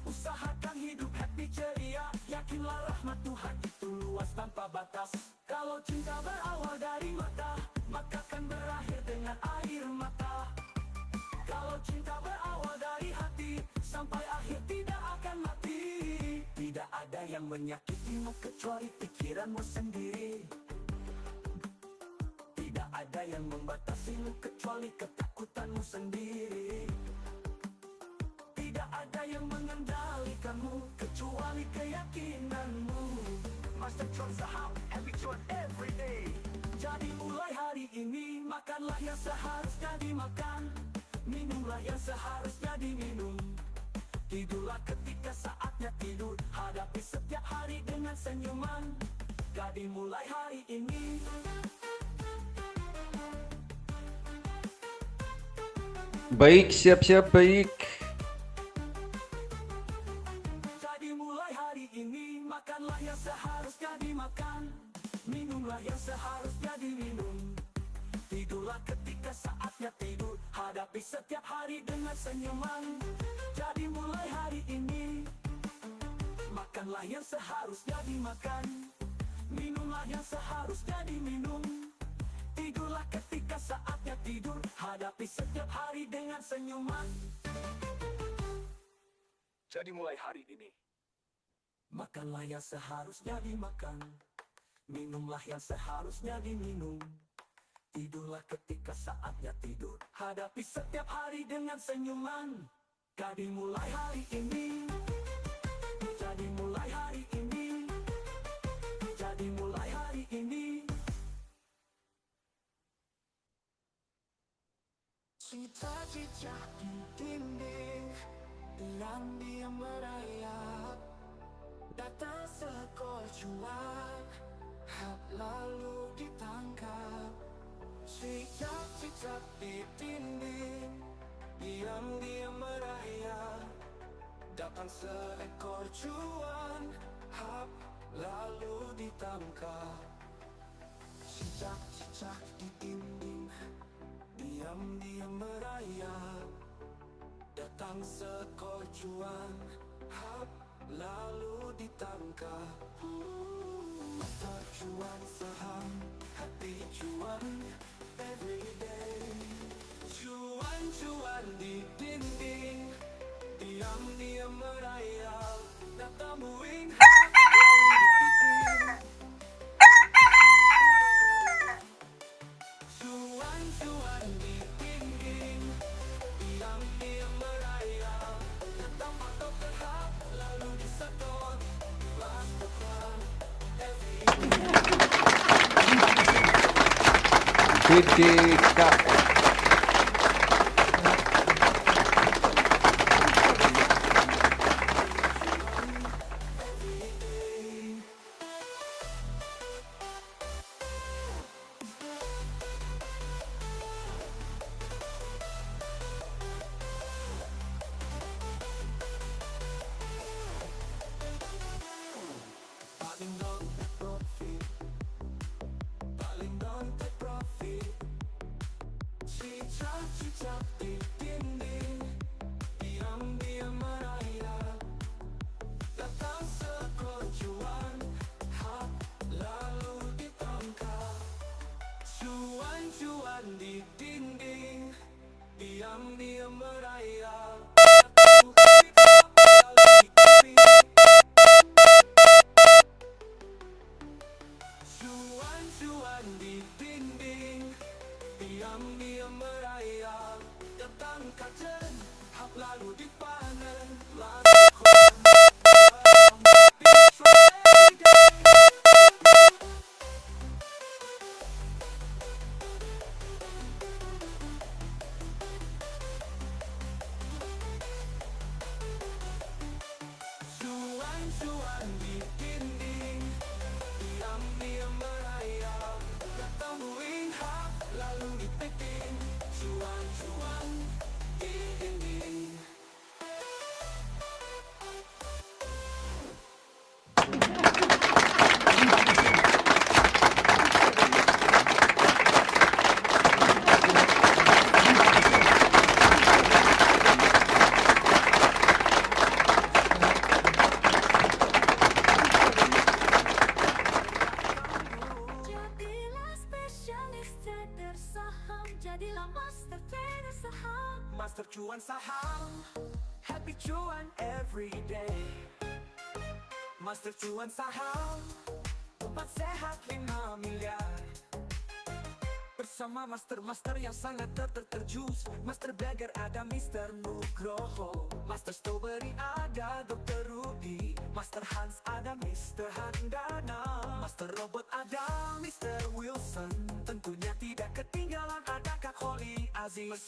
Usahakan hidup happy ceria. Yakinlah rahmat Tuhan itu luas tanpa batas. Kalau cinta berawal dari mata, maka akan berakhir dengan air mata. Kalau cinta berawal dari hati, sampai akhir tidak akan mati. Tidak ada yang menyakitimu kecuali pikiranmu sendiri. Tidak ada yang membatasimu kecuali ketakutanmu sendiri. Tidak ada yang mengendalikanmu kecuali keyakinanmu. Master Chun Saham, happy chun every day. Jadi mulai hari ini, makanlah yang seharusnya dimakan, minumlah yang seharusnya diminum. Tidurlah ketika saatnya tidur. Hadapi setiap hari dengan senyuman. Jadi mulai hari ini. Baik, siap-siap baik. Jadi mulai hari ini, makanlah yang seharusnya dimakan, minumlah yang seharusnya diminum. Tidurlah ketika saatnya tidur. Hadapi setiap hari dengan senyuman. Jadi mulai hari ini, makanlah yang seharusnya dimakan, minumlah yang seharusnya diminum. Tidurlah ketika saatnya tidur. Hadapi setiap hari dengan senyuman. Jadi mulai hari ini, makanlah yang seharusnya dimakan, minumlah yang seharusnya diminum. Tidurlah ketika saatnya tidur. Hadapi setiap hari dengan senyuman. Jadi mulai hari ini. Jadi mulai hari ini. Jadi mulai hari ini. Cita-cita di dinding, dengan dia merayap. Datang seekor cuan, lalu ditangkap. Cicak-cicak di dinding, diam-diam merayap. Datang seekor cuan, lalu ditangkap. Cicak-cicak di dinding, diam-diam merayap. Datang seekor cuan, lalu ditangkap. Master Cuan Saham, happy cuan every day. Cuan-cuan di dinding, diam-diam merayap. Data muing cuan-cuan di dinding, diam-diam merayap. Data patok terhap, lalu disedot. Master Cuan every day. PDK. lalu dipanen, lalu cuan-cuan di dinding, diam-diam merayap, ketemuin hak lalu dipeting, cuan-cuan di dinding. Jadilah spesialis trader saham, jadilah master trader saham. Master cuan saham, happy cuan every day. Master cuan saham, tempat sehat 5 miliar. Bersama master-master yang sangat terjus. Master Blagger ada Mr. Nugroho, Master Strawberry ada Dr. Rudy, Master Hans ada Mr. Handana, Master Robot ada Mr. Wilson. Tentunya tidak ketinggalan ada Kak Holly Aziz.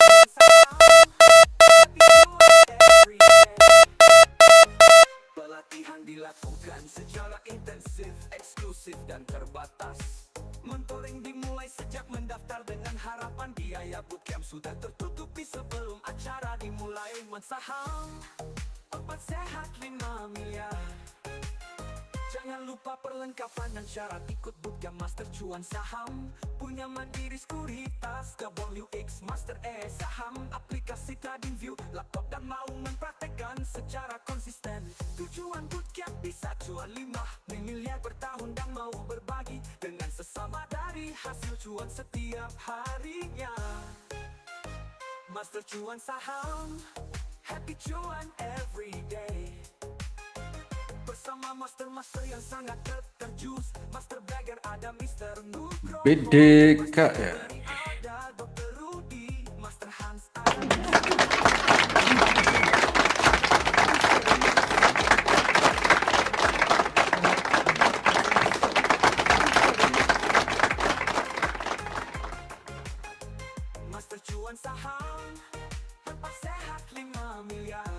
Pelatihan dilakukan secara intensif, eksklusif dan terbatas. Mentoring dimulai sejak mendaftar dengan harapan biaya bootcamp sudah tertutupi sebelum acara dimulai. Mensaham, tempat sehat 5 miliar. Jangan lupa perlengkapan dan syarat ikut bootcamp Master Cuan Saham. Punya Mandiri Sekuritas, Gabon UX, Master Saham, aplikasi TradingView, laptop dan mau mempraktekkan secara konsisten. Tujuan bootcamp bisa cuan 5 miliar per tahun dan mau berbagi dengan sesama dari hasil cuan setiap harinya. Master Cuan Saham, happy cuan every day. Bersama master-master yang sangat terjus. Master Blagger ada Mr. Nugroho, BDK ya. ada Dr. Rudy, Master Hans ada Master Cuan Saham, tempat sehat 5 miliar.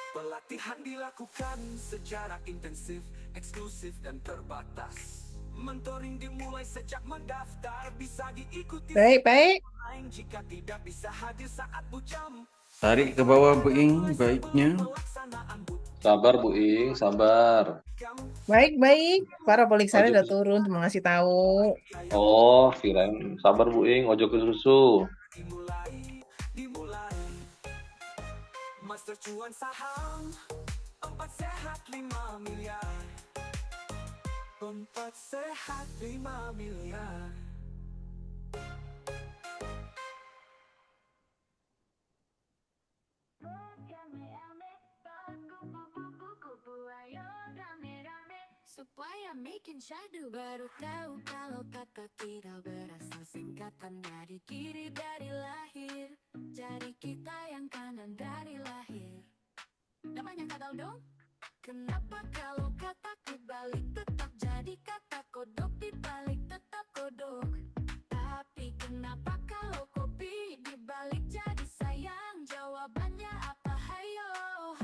Pelatihan dilakukan secara intensif, eksklusif dan terbatas. Mentoring dimulai sejak mendaftar, bisa diikuti Baik. online jika tidak bisa hadir saat bootcamp. Tarik ke bawah Bu Ing, baiknya. Pelaksanaan Sabar Bu Ing, sabar. Baik. Para poliksanya udah turun, cuma ngasih tahu. Oh, kirain sabar Bu Ing, ojo ke susu. dimulai. Master Cuan Saham, tempat sehat 5 miliar. Tempat sehat 5 miliar. Supaya makin syahdu, baru tahu kalau kata kita berasal singkatan dari kiri dari lahir. Jadi kita yang kanan dari lahir. Namanya kadal dong. Kenapa kalau kata dibalik tetap jadi kata kodok, dibalik tetap kodok. Tapi kenapa kalau kopi dibalik jadi sayang? Jawabannya apa? Hayo,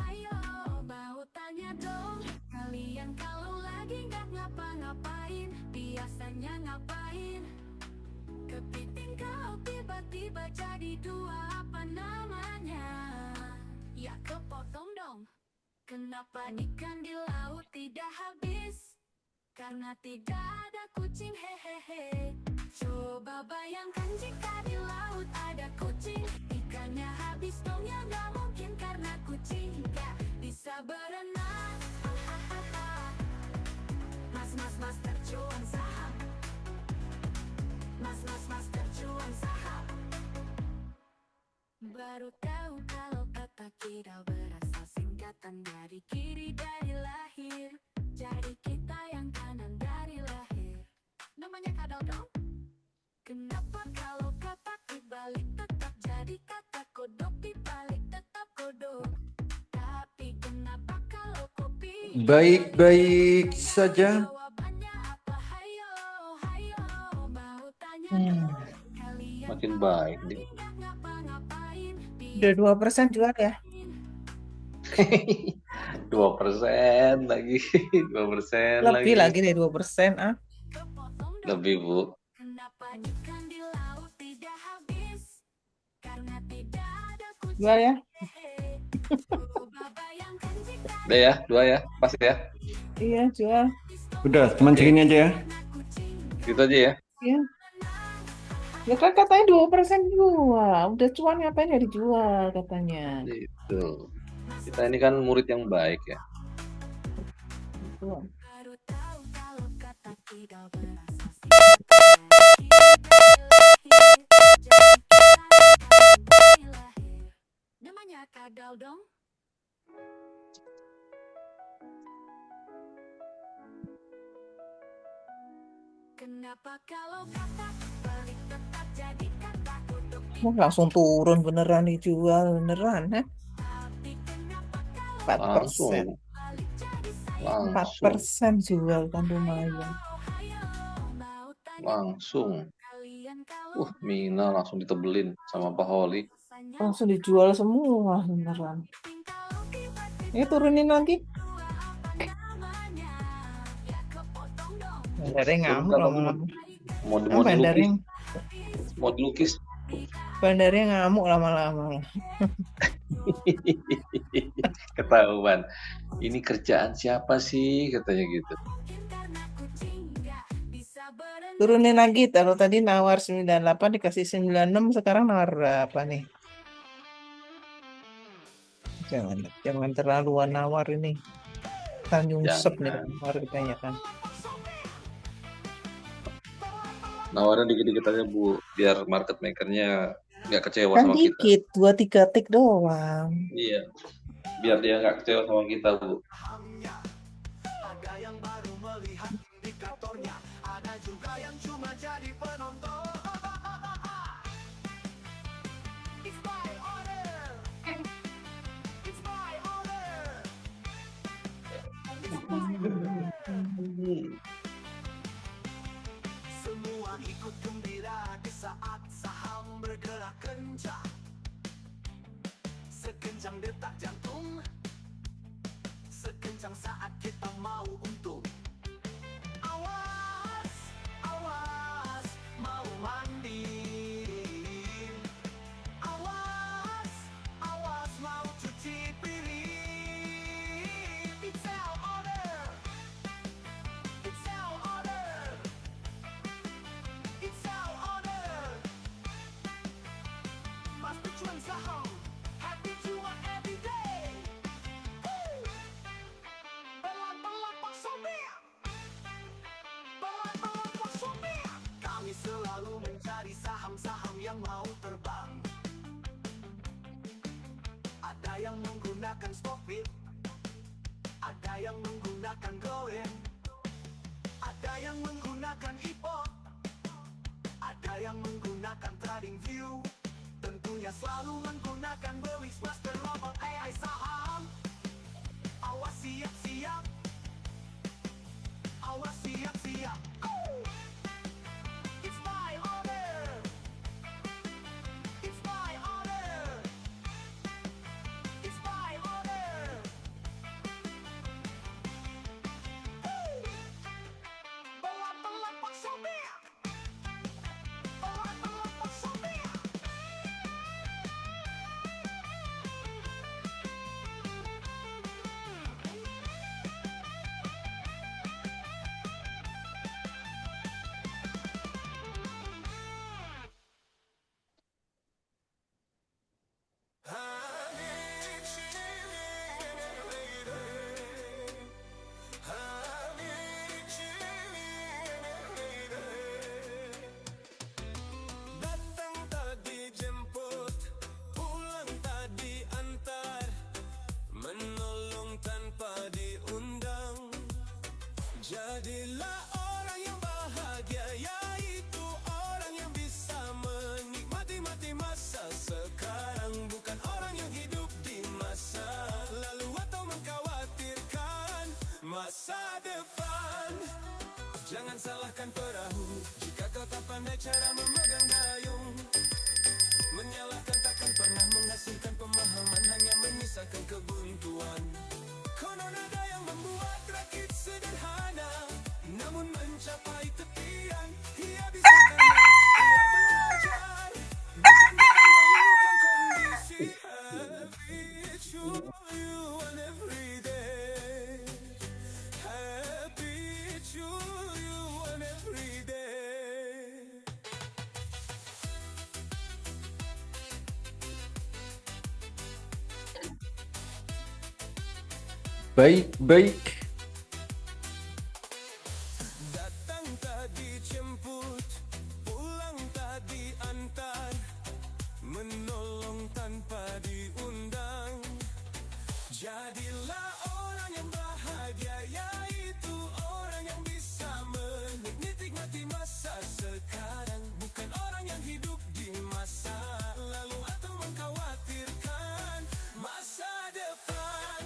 hayo, mau tanya dong. Kalian kalau lagi nggak ngapa-ngapain, biasanya ngapain? Kepiting kau tiba-tiba jadi dua, apa namanya? Ya kepotong dong. Kenapa ikan di laut tidak habis? Karena tidak ada kucing, hehehe. Coba bayangkan jika di laut ada kucing, ikannya habis dong, ya nggak mungkin karena kucing nggak bisa berenang. Mas tercuan saham. Mas tercuan saham. Baru tahu kalau kata kita berasal singkatan dari kiri dari lahir. Jadi kita yang kanan dari lahir. Namanya kadal dong. Kenapa kalau kata dibalik tetap jadi kata kodok, dibalik tetap Baik-baik saja. Makin baik nih. Udah 2% jual ya. 2% lagi. 2% Lebih lagi lagi. dari 2%. Ah. Lebih, Bu. Jual ya. Udah ya, 2 ya. Pas ya. Iya, jual. Udah, cuman segini aja ya. Gitu aja ya. Iya. Ya kan katanya 2% jual. Udah cuan ngapain ya dijual katanya. Gitu. Kita ini kan murid yang baik ya. Tuh. Namanya kadal dong. Kenapa kalau kata balik tetap jadi kata kutuk? Wah, langsung turun beneran dijual beneran, ha? 4%. Langsung. 4% jual kan lumayan. Langsung. Mina langsung ditebelin sama Pak Holi. Langsung dijual semua beneran. Ini turunin lagi. Bandarnya ngamuk lama-lama. Mau dilukis. Bandarnya ngamuk lama-lama. Ketahuan. Ini kerjaan siapa sih katanya gitu. Turunin lagi. Kalau tadi nawar 98 dikasih 96, sekarang nawar berapa nih? Jangan terlaluan nawar ini. Kan nyungsep nih nawar kebanyakan. Nawarin dikit-dikit aja, Bu, biar market makernya nggak kecewa Kan sama dikit, kita. 2-3 tik doang. Iya, biar dia nggak kecewa sama kita, Bu. Ada yang baru melihat indikatornya, ada juga yang cuma jadi penonton. It's my order. It's my order. Semua ikut gembira di saat saham bergerak kencang. Sekencang detak jantung, sekencang saat kita mau untung. Awas, awas, mau mandi. Awas, awas, mau cuci piring. It's our order. It's our order. It's our order. Mas pejuang saham, happy juang every day. Pelan-pelan Pak Somir. Pelan-pelan Pak Somir. Kami selalu mencari saham-saham yang mau terbang. Ada yang menggunakan stock flip, ada yang menggunakan goen, ada yang menggunakan hipot, ada yang menggunakan trading view. Tentunya selalu menggunakan Bewix Master Global AI saham. Awas siap-siap. Awas siap-siap. It's my order. It's my order. It's my order. Pelan-pelan Pak Somir. Pelan-pelan Pak Somir. salahkan perahu jika kau tak pandai cara memegang dayung. Menyalahkan takkan pernah menghasilkan pemahaman, hanya menyisakan kebuntuan. Konon ada yang membuat rakit sederhana, namun mencapai tepian. Ia bisa karena ia belajar, bukan mengeluhkan kondisi. Happy to you and every day. Happy to you and every day. Baik. Datang tak dijemput, pulang tak diantar, menolong tanpa diundang. Jadilah orang yang bahagia, yaitu orang yang bisa menikmati masa sekarang, bukan orang yang hidup di masa lalu atau mengkhawatirkan masa depan.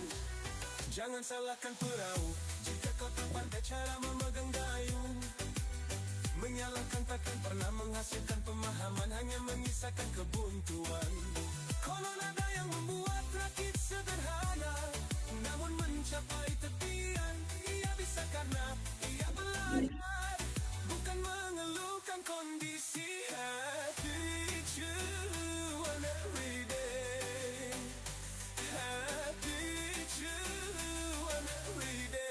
Jangan salahkan perahu jika kau tak pandai cara memegang dayung. Menyalahkan takkan pernah menghasilkan pemahaman, hanya menyisakan kebuntuan. Konon ada yang membuat rakit sederhana, namun mencapai tepian. Ia bisa karena ia belajar, bukan mengeluhkan kondisi. Happy to and every day. Happy to and every day. Happy to and every day.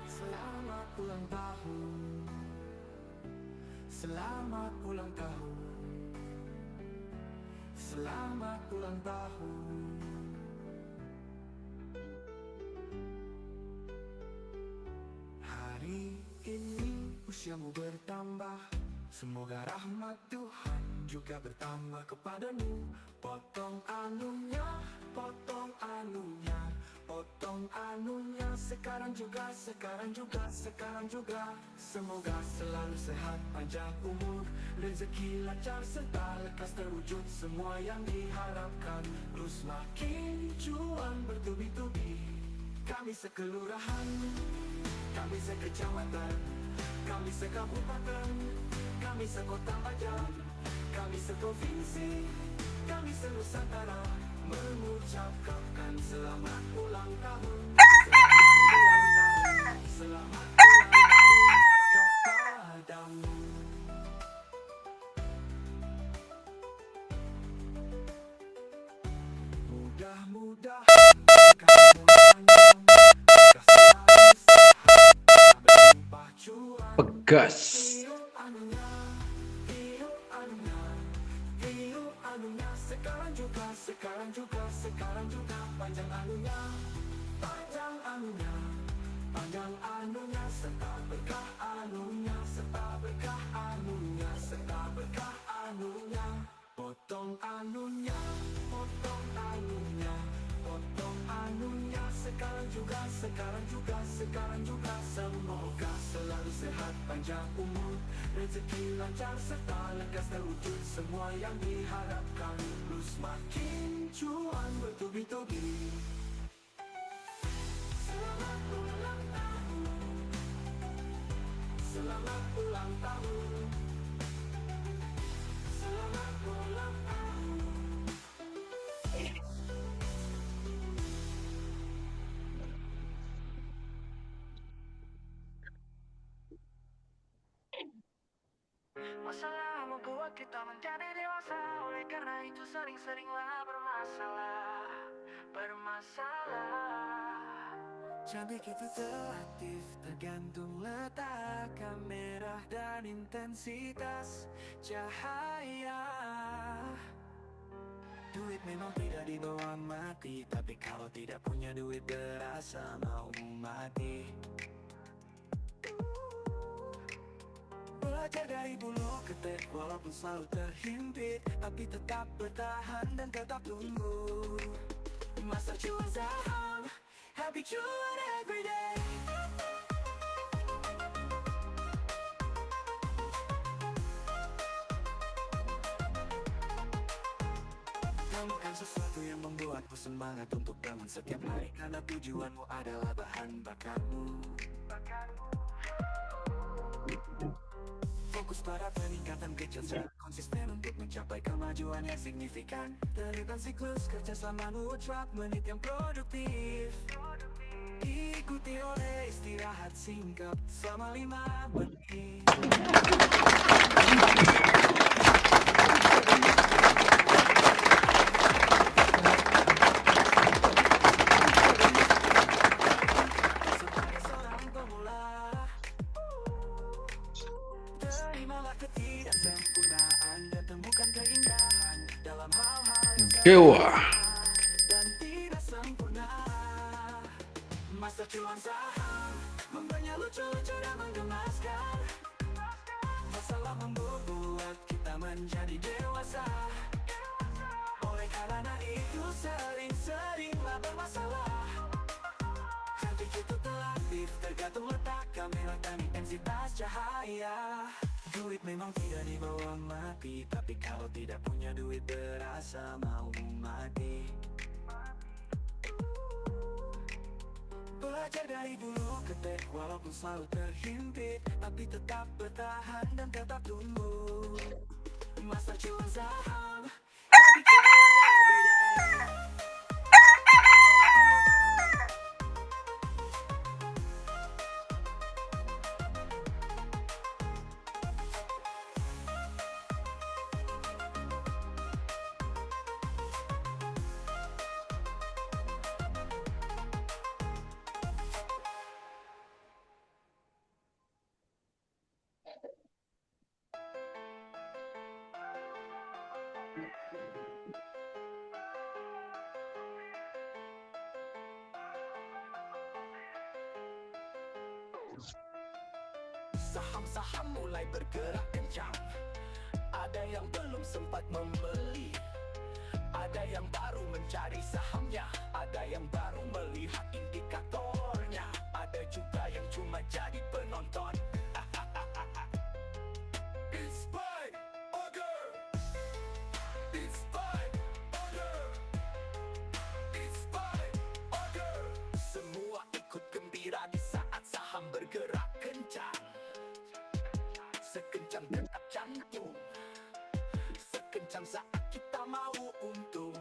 Selamat ulang tahun. Selamat ulang tahun. Selamat ulang tahun. Hari ini usiamu bertambah, semoga rahmat Tuhan juga bertambah kepadamu. Potong anunya, potong anunya, potong anunya. Sekarang juga, sekarang juga, sekarang juga. Semoga selalu sehat, panjang umur, rezeki lancar serta lekas terwujud semua yang diharapkan. Terus makin cuan bertubi-tubi. Kami sekelurahan, kami sekecamatan, kami sekabupaten, kami sekota Majang, kami seprovinsi, kami senusantara mengucapkan selamat ulang tahun, selamat ulang tahun, selamat ulang tahun kepadamu. Mudah-mudahan kamu panjang, kasih selalu sehat, berlimpah cuan. Pegas. Tiup anunya, tiup anunya, tiup anunya. Sekarang juga, sekarang juga, sekarang juga. Panjang anunya, panjang anunya, panjang anunya. Serta berkah anunya, serta berkah anunya, serta berkah anunya. Potong anunya, potong anunya, potong anunya. Sekarang juga, sekarang juga, sekarang juga. Semoga selalu sehat, panjang umur, rezeki lancar serta lekas terwujud semua yang diharapkan. Terus makin cuan bertubi-tubi. Selamat ulang tahun, selamat ulang tahun, selamat ulang tahun. Masalah membuat kita menjadi dewasa, oleh karena itu sering-seringlah bermasalah. Cantik itu relatif, tergantung letak kamera dan intensitas cahaya. Duit memang tidak dibawa mati, tapi kalau tidak punya duit berasa mau mati. Belajar dari bulu ketek, walaupun selalu terhimpit, tapi tetap bertahan dan tetap tumbuh. Masa cuan saham, happy cuan everyday. Temukan sesuatu yang membuatmu semangat untuk bangun setiap hari, karena tujuanmu adalah bahan bakarmu. Fokus pada peningkatan kecil secara konsisten untuk mencapai kemajuan yang signifikan. Terlibat siklus kerja selama 24 menit yang produktif. Diikuti oleh istirahat singkat selama 5 menit. Sebagai seorang pemula, terimalah ketidaksempurnaan dan temukan keindahan dalam hal-hal yang Dewa. dan tidak sempurna. Masa cuan saham mempunyai lucu-lucu dan menggemaskan. Masalah membuat kita menjadi dewasa. Oleh karena itu sering-seringlah bermasalah. Cantik itu relatif, tergantung letak kamera dan intensitas cahaya. Duit memang tidak dibawa mati, tapi kalau tidak punya duit berasa mau mati. Belajar dari bulu ketek, walaupun selalu terhimpit, tapi tetap bertahan dan tetap tumbuh. Masa cuan saham, happy cuan everyday. Saham-saham mulai bergerak kencang. Ada yang belum sempat membeli, ada yang baru mencari sahamnya, ada yang baru melihat indikatornya, ada juga yang cuma jadi penonton. It's buy order, it's buy order, it's buy order. Semua ikut gembira di saat saham bergerak kencang. Sekencang detak jantung, sekencang saat kita mau untung.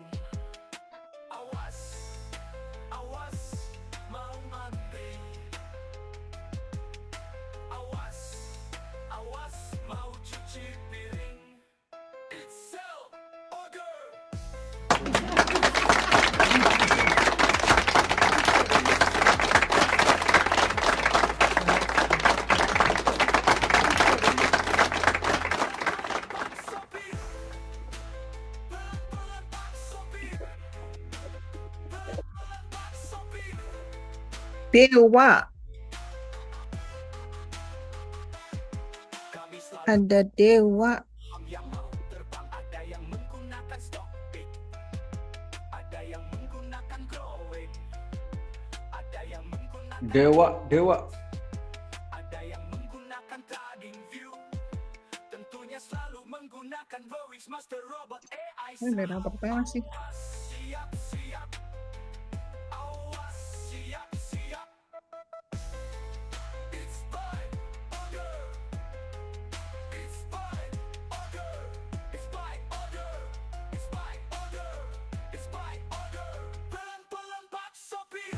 Awas, awas, mau mati. Awas, awas, mau cuci piring. It's sell order. Dewa. Ada dewa. Yang mau terbang, ada yang menggunakan stock pick, ada yang menggunakan growing, ada yang menggunakan Dewa. ada yang menggunakan trading view, tentunya selalu menggunakan Voice Master Robot AI. Ini merah pertama sih. Siap, siap. Awas, siap, siap. It's buy order. It's buy order. It's buy order. It's buy order. It's buy order. Pelan-pelan Pak Sopir.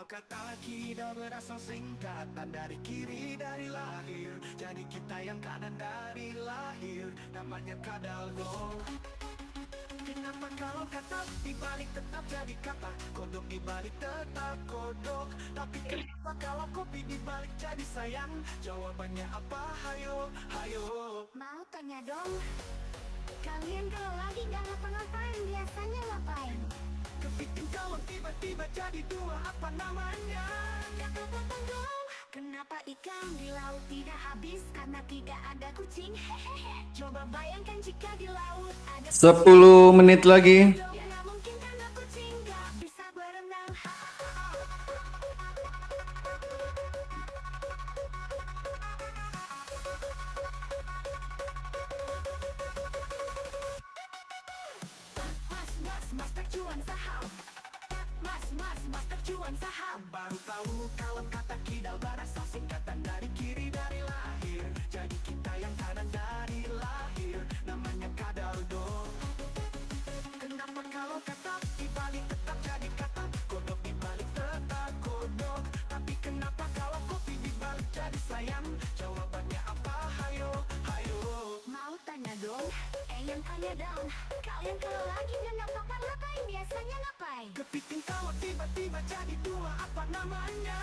kata kidal berasal singkatan dari kiri dari lahir. Jadi kita yang kanan dari lahir, namanya kadal dong. Kenapa kalau kata dibalik tetap jadi kata, kodok dibalik tetap kodok. Tapi kenapa kalau kopi dibalik jadi sayang? Jawabannya apa? Hayo, hayo. Mau tanya dong, kalian kalau lagi gak ngapa-ngapain biasanya ngapain? Kepiting kalau tiba-tiba jadi dua, apa namanya? Gak kepotong dong. Kenapa ikan di laut tidak habis karena tidak ada kucing? Hehehe. Coba bayangkan jika di laut ada 10 menit lagi. Ya nggak mungkin karena kucing gak bisa berenang. Mas tercuan saham. Mas tercuan saham. Baru tahu kalau kata kidal berasal singkatan dari kiri dari lahir. Jadi kita yang kanan dari lahir, namanya kadal dong. Kenapa kalau kata dibalik tetap jadi kata, kodok dibalik tetap kodok. Tapi kenapa kalau kopi dibalik jadi sayang? Jawabannya apa? Hayo, hayo. Mau tanya dong, yang tanya dong, kalian kalau lagi gak ngapa-ngapain biasanya ngapain? Kepiting kalau tiba-tiba jadi dua, apa namanya?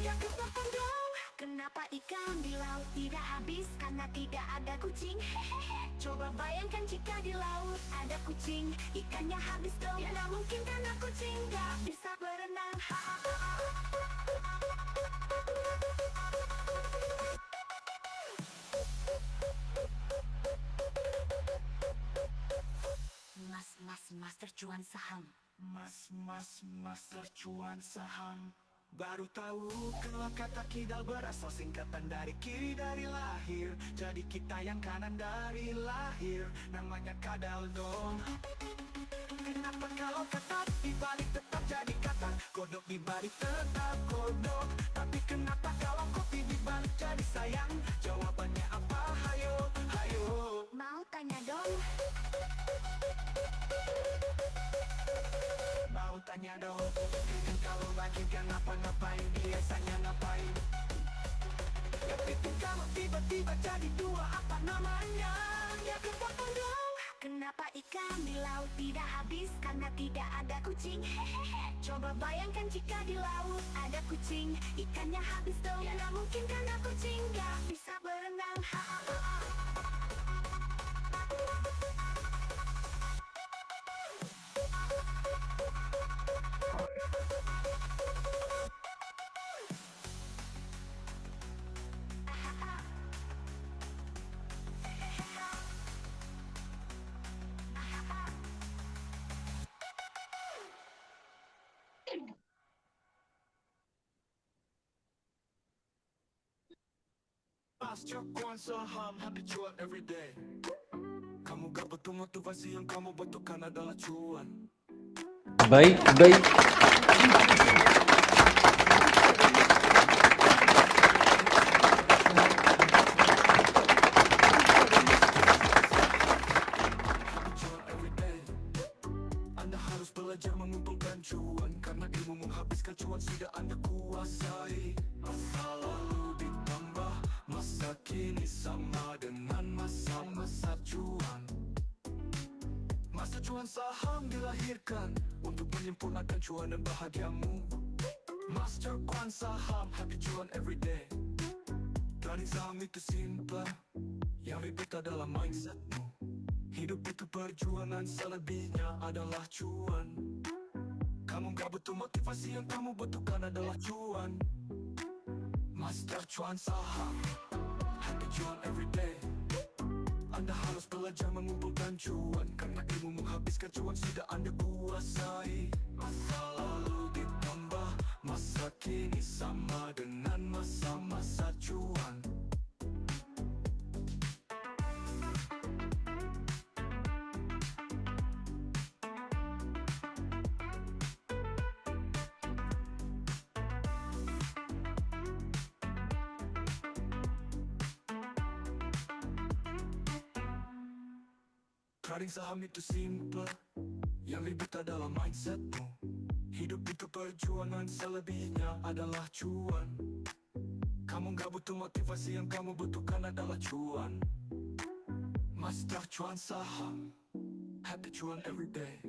Ya kepotong dong. Kenapa ikan di laut tidak habis karena tidak ada kucing? Hehehe. Coba bayangkan jika di laut ada kucing, ikannya habis dong. Ya nggak mungkin karena kucing nggak bisa berenang. Mas tercuan saham. Mas tercuan saham. Baru tahu kalau kata kidal berasal singkatan dari kiri dari lahir. Jadi kita yang kanan dari lahir, namanya kadal dong. Kenapa kalau kata dibalik tetap jadi kata, kodok dibalik tetap kodok. Tapi kenapa kalau kopi dibalik jadi sayang? Jawabannya apa? Hayo, hayo. Mau tanya dong, Mau tanya dong, kan kalau lagi gak ngapa-ngapain biasanya ngapain? Kepiting kalau tiba-tiba jadi dua, apa namanya? Ya kepotong dong. kenapa ikan di laut tidak habis karena tidak ada kucing? Hehehe. Coba bayangkan jika di laut ada kucing, ikannya habis dong. Ya nggak mungkin karena kucing nggak bisa berenang. Mas tercuan saham, happy cuan everyday. Kamu gak butuh motivasi, yang kamu butuhkan adalah cuan. Baik, baik. Cuan everyday. Anda harus belajar mengumpulkan cuan, karena ilmu menghabiskan cuan sudah Anda kuasai. Masa lalu ditambah masa kini sama dengan masa-masa cuan. Masa cuan saham dilahirkan untuk menyempurnakan cuan dan bahagiamu. Master cuan saham, happy cuan everyday. Trading saham itu simple, yang ribet adalah mindsetmu. Hidup itu perjuangan, selebihnya adalah cuan. Kamu gak butuh motivasi, yang kamu butuhkan adalah cuan. Master cuan saham, happy cuan everyday. Anda harus belajar mengumpulkan cuan, karena ilmu menghabiskan cuan sudah Anda kuasai. Masa lalu ditambah masa kini sama dengan masa-masa cuan. Trading saham itu simple, yang ribet adalah mindsetmu. Hidup itu perjuangan, selebihnya adalah cuan. Kamu gak butuh motivasi, yang kamu butuhkan adalah cuan. Master cuan saham, happy cuan everyday.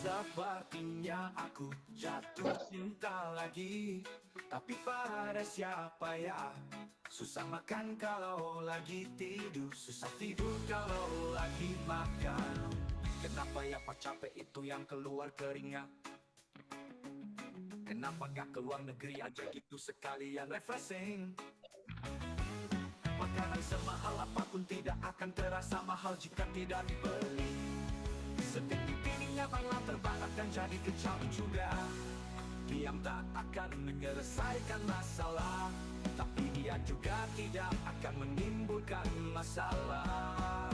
Sepertinya aku jatuh cinta lagi, tapi pada siapa ya? Susah makan kalau lagi tidur, susah tidur kalau lagi makan. Kenapa ya pak capek itu yang keluar keringat? Kenapa gak keluar negeri aja gitu sekalian refreshing? Makanan semahal apapun tidak akan terasa mahal jika tidak dibeli. Sedikit ininya bangla terbang akan jadi kecap juga. Diam tak akan menyelesaikan masalah, tapi dia juga tidak akan menimbulkan masalah.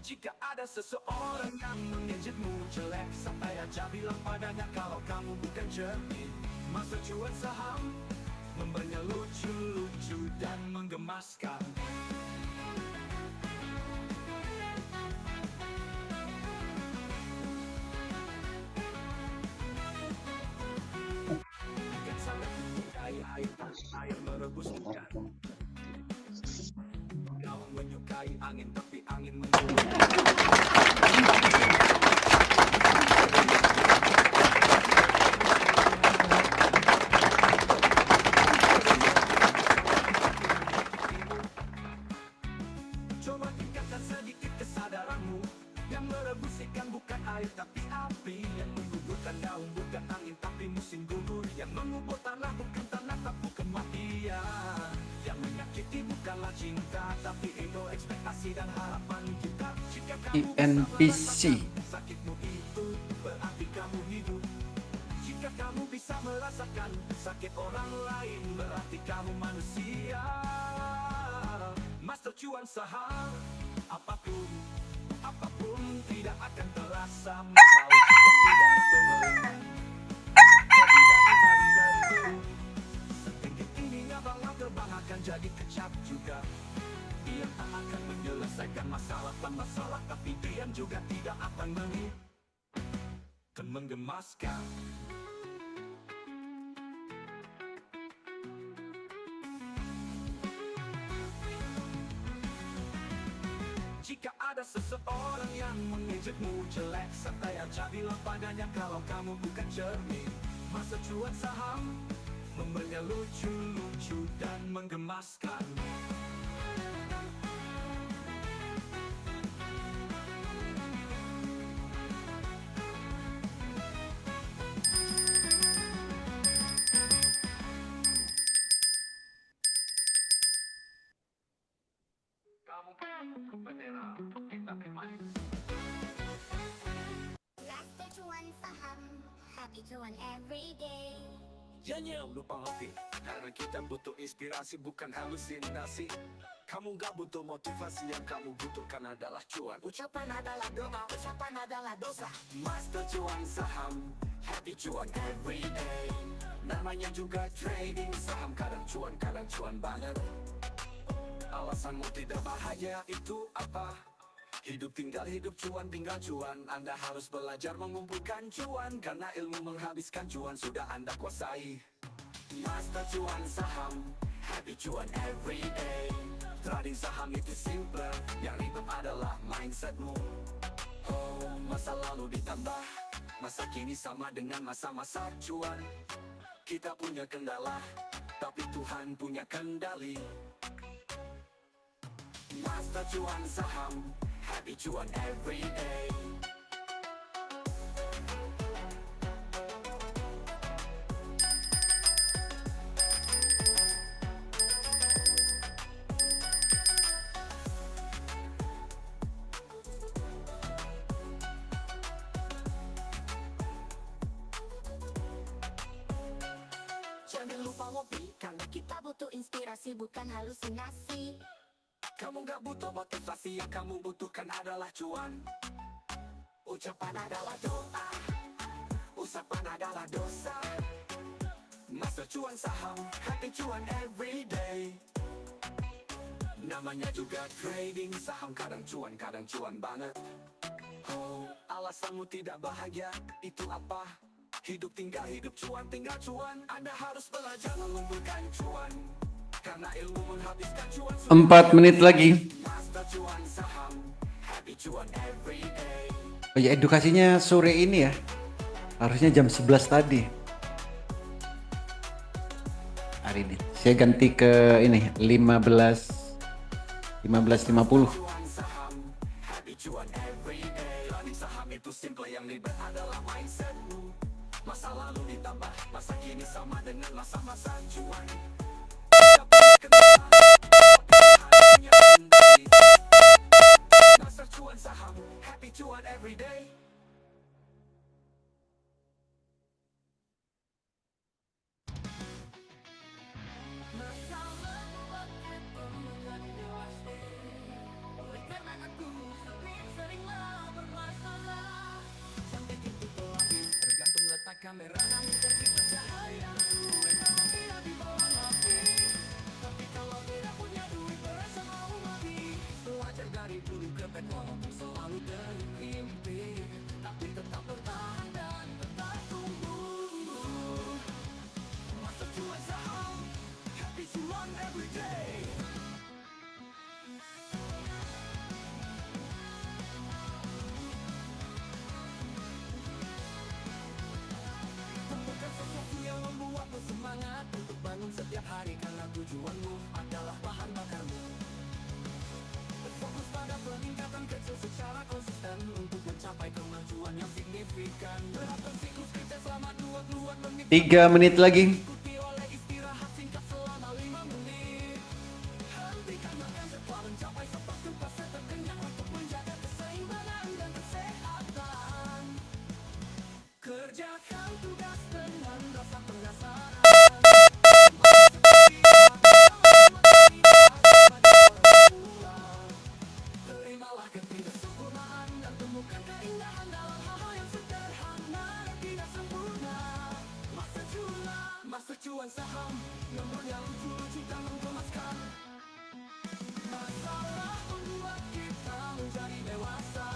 Jika ada seseorang yang mengejekmu jelek, santai aja bilang padanya kalau kamu bukan cermin. Masa cuan saham memberinya lucu-lucu dan menggemaskan. Ikan sangat menyukai air merebus ikan. Kau menyukai angin tapi angin Coba tingkatkan sedikit kesadaranmu. Yang merebus ikan bukan air tapi api, yang menggugurkan daun bukan angin tapi musim gugur, yang mengubur tanah bukan tanah tapi kematian, yang menyakiti bukanlah cinta tapi ego, ekspektasi dan harapan kita. Jika kamu INPC. sakitmu itu berarti kamu hidup. Jika kamu bisa merasakan sakit orang lain berarti kamu manusia. Master cuan saham, apapun tidak akan terasa mahal jika tidak berlebihan. Sedikit ininya bangla terbang akan jadi kecap juga. Dia tak akan menyelesaikan masalah, tapi diam juga tidak akan menggemaskan. Jika ada seseorang yang mengejekmu jelek, santai aja bilang padanya kalau kamu bukan cermin. Masa cuan saham memberinya lucu-lucu dan menggemaskan. Master cuan saham, happy cuan everyday. Jangan lupa ngopi, karena kita butuh inspirasi bukan halusinasi. Kamu gak butuh motivasi, yang kamu butuhkan adalah cuan. Ucapan adalah doa, ucapan adalah dosa. Master cuan saham, happy cuan everyday. Namanya juga trading saham, kadang cuan banget. Alasanmu tidak bahagia itu apa? Hidup tinggal hidup cuan, tinggal cuan. Anda harus belajar mengumpulkan cuan, karena ilmu menghabiskan cuan sudah Anda kuasai. Master cuan saham, happy cuan everyday. Trading saham itu simple, yang ribet adalah mindsetmu. Oh, masa lalu ditambah masa kini sama dengan masa-masa cuan. Kita punya kendala, tapi Tuhan punya kendali. Master cuan saham, happy cuan everyday. Jangan lupa ngopi, karena kita butuh inspirasi bukan halusinasi. Kamu gak butuh motivasi, yang kamu butuhkan adalah cuan. Ucapan adalah doa, usapan adalah dosa. Master cuan saham, happy cuan everyday. Namanya juga trading saham, kadang cuan banget. Oh, alasanmu tidak bahagia, itu apa? Hidup tinggal cuan, tinggal cuan. Anda harus belajar mengumpulkan cuan, karena ilmu menghabiskan cuan. 4 menit lagi. Master cuan saham, happy cuan everyday. Oh ya, edukasinya sore ini ya. Harusnya jam 11 tadi. Hari ini saya ganti ke ini 15.50. Cuan saham, happy cuan everyday. Planning saham itu simple, yang ribet adalah mindsetmu. Masa lalu ditambah masa kini sama dengan masa-masa cuan. Master cuan saham, happy cuan everyday. Tergantung letak kamera, namun tercipta cahaya. Duit memang tidak dibawa api, tapi kalau tidak punya duit berasa mau mati. Belajar dari dulu kepet walaupun selalu bermimpi, tapi tetap bertahan dan tetap tumbuh. Master cuan saham, happy cuan everyday. Temukan sesuatu yang membuatmu semangat untuk bangun setiap hari, karena tujuanmu adalah bahan bakarmu. Berfokus pada peningkatan kecil secara konsisten untuk mencapai kemajuan yang signifikan. Terapkan siklus kerja selama 2 menit. 3 menit lagi. Ikuti oleh istirahat singkat selama 5 menit. Hentikan makan serta mencapai 1% terkenyang untuk menjaga keseimbangan dan kesehatan. Kerjakan tugas dengan rasa penasaran. Terimalah ketidaksempurnaan dan temukan keindahan dalam hal-hal yang sederhana dan tidak sempurna. Master cuan saham, nomornya lucu-lucu dan menggemaskan. Masalah membuat kita menjadi dewasa,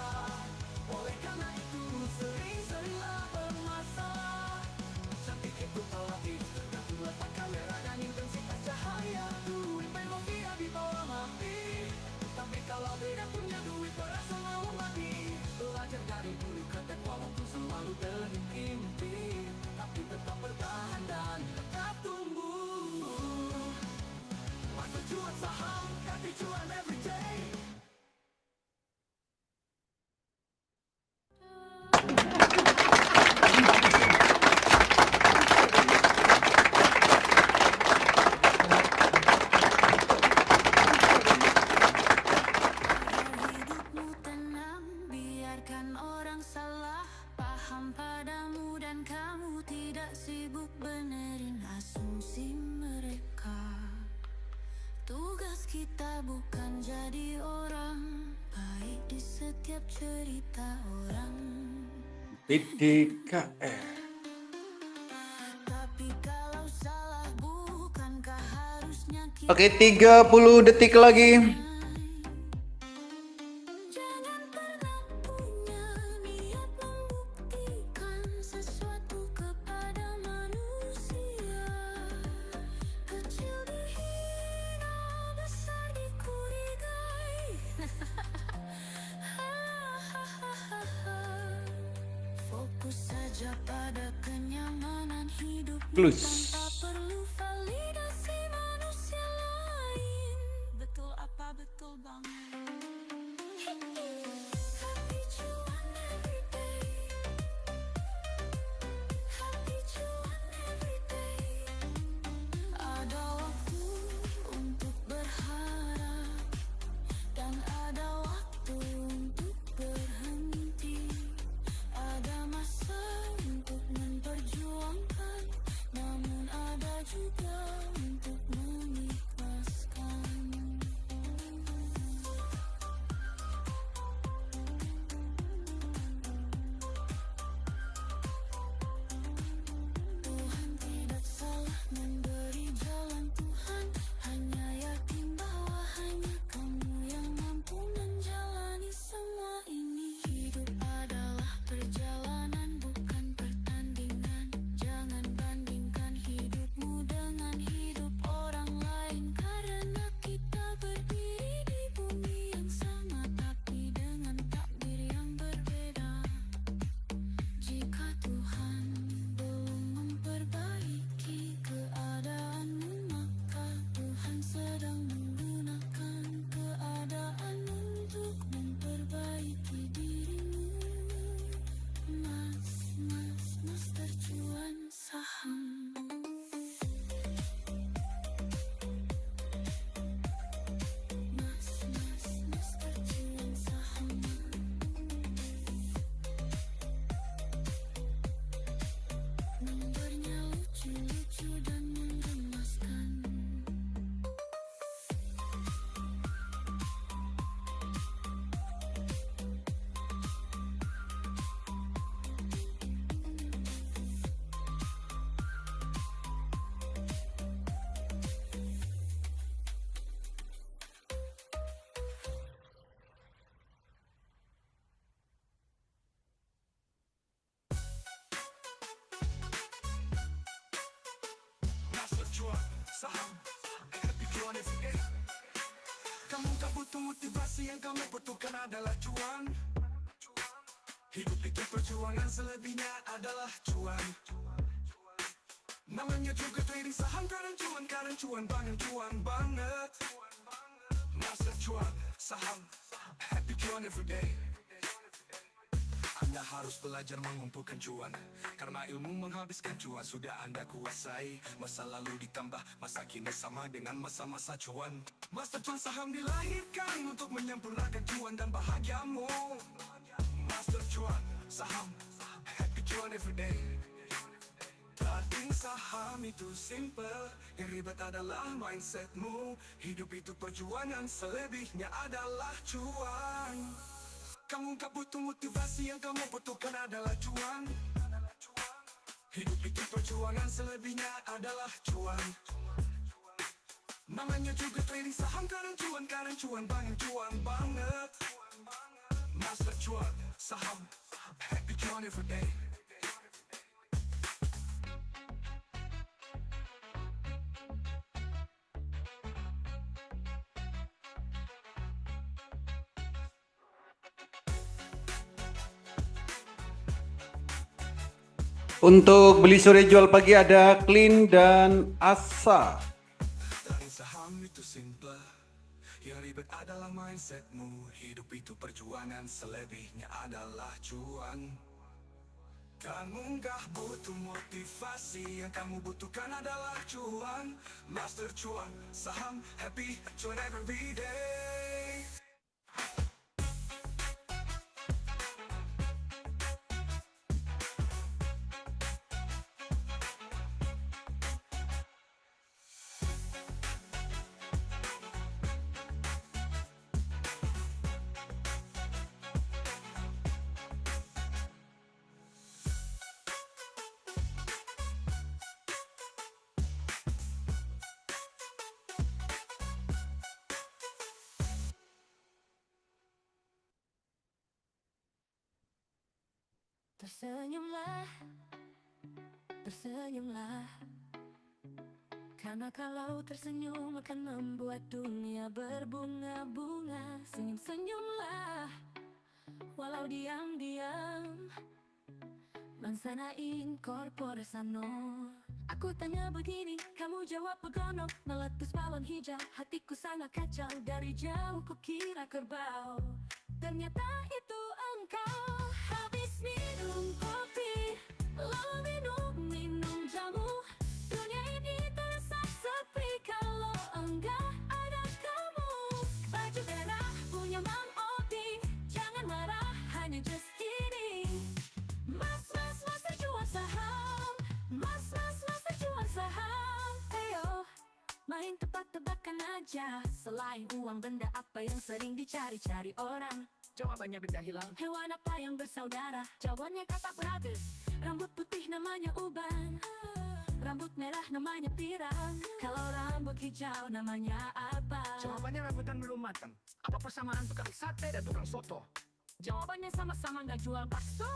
oleh karena itu sering-seringlah bermasalah. Cantik itu relatif, tergantung letak kamera dan intensitas cahaya. Duit memang tidak dibawa mati, tapi kalau tidak punya duit berasa mau mati. Belajar dari dulu ketek walaupun selalu bermimpi, tapi tetap bertahan dan tetap tumbuh. Master cuan saham, happy cuan everyday. Hidupmu tenang, biarkan orang salah paham padamu, dan kamu tidak sibuk benerin asumsi mereka. Tugas kita bukan jadi orang baik di setiap cerita orang, PDKR. tapi kalau salah bukankah harusnya kita Oke, 30 detik lagi. jangan pernah punya niat membuktikan sesuatu kepada manusia. Kecil dihina, besar dikurigai. Fokus saja pada kenyamanan hidup Plus. tanpa perlu validasi manusia lain. Betul apa betul bang? Happy cuan everyday. Happy cuan everyday. Ada waktu untuk berharap dan ada waktu untuk berhenti. Ada masa untuk memperjuangkan, namun butuh motivasi, yang kamu butuhkan adalah cuan. Hidup itu perjuangan, selebihnya adalah cuan. Namanya juga trading saham, kadang cuan banget. Master cuan, saham, happy cuan everyday. Anda harus belajar mengumpulkan cuan, karena ilmu menghabiskan cuan sudah Anda kuasai. Masa lalu ditambah masa kini sama dengan masa-masa cuan. Master cuan saham dilahirkan untuk menyempurnakan cuan dan bahagiamu. Master cuan, saham, happy cuan everyday. Trading saham itu simple, yang ribet adalah mindsetmu. Hidup itu perjuangan, selebihnya adalah cuan. Kamu gak butuh motivasi, yang kamu butuhkan adalah cuan. Hidup itu perjuangan, selebihnya adalah cuan. Namanya juga trading saham, kadang cuan banget. Master cuan, saham, happy cuan everyday. Untuk beli sore jual pagi ada Clean dan Asa. Trading saham itu simple, yang ribet adalah mindsetmu. Hidup itu perjuangan, selebihnya adalah cuan. Kamu gak butuh motivasi, yang kamu butuhkan adalah cuan. Master cuan, saham, happy cuan every day. Tersenyumlah, karena kalau tersenyum akan membuat dunia berbunga-bunga. Senyum-senyumlah, walau diam-diam. Mansana incorpore sano. Aku tanya begini, kamu jawab begono. Meletus balon hijau, hatiku sangat kacau. Dari jauh kukira kerbau, ternyata itu engkau. Habis minum kopi, lalu minum jamu. Dunia ini terasa sepi kalau enggak ada kamu. Baju merah punya Mang Odi, jangan marah, hanya just kidding. Mas terjual saham, mas terjual saham. Ayo, main tebak-tebakan aja. Selain uang, benda apa yang sering dicari-cari orang? Jawabannya benda hilang. Hewan apa yang bersaudara? Jawabannya katak beratus. Rambut putih namanya uban, rambut merah namanya pirang. Kalau rambut hijau namanya apa? Jawabannya rambutan belum matang. Apa persamaan tukang sate dan tukang soto? Jawabannya sama-sama nggak jual bakso.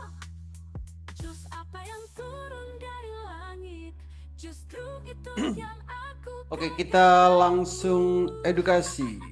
Jus apa yang turun dari langit? Justru itu yang aku. Oke, kita langsung edukasi.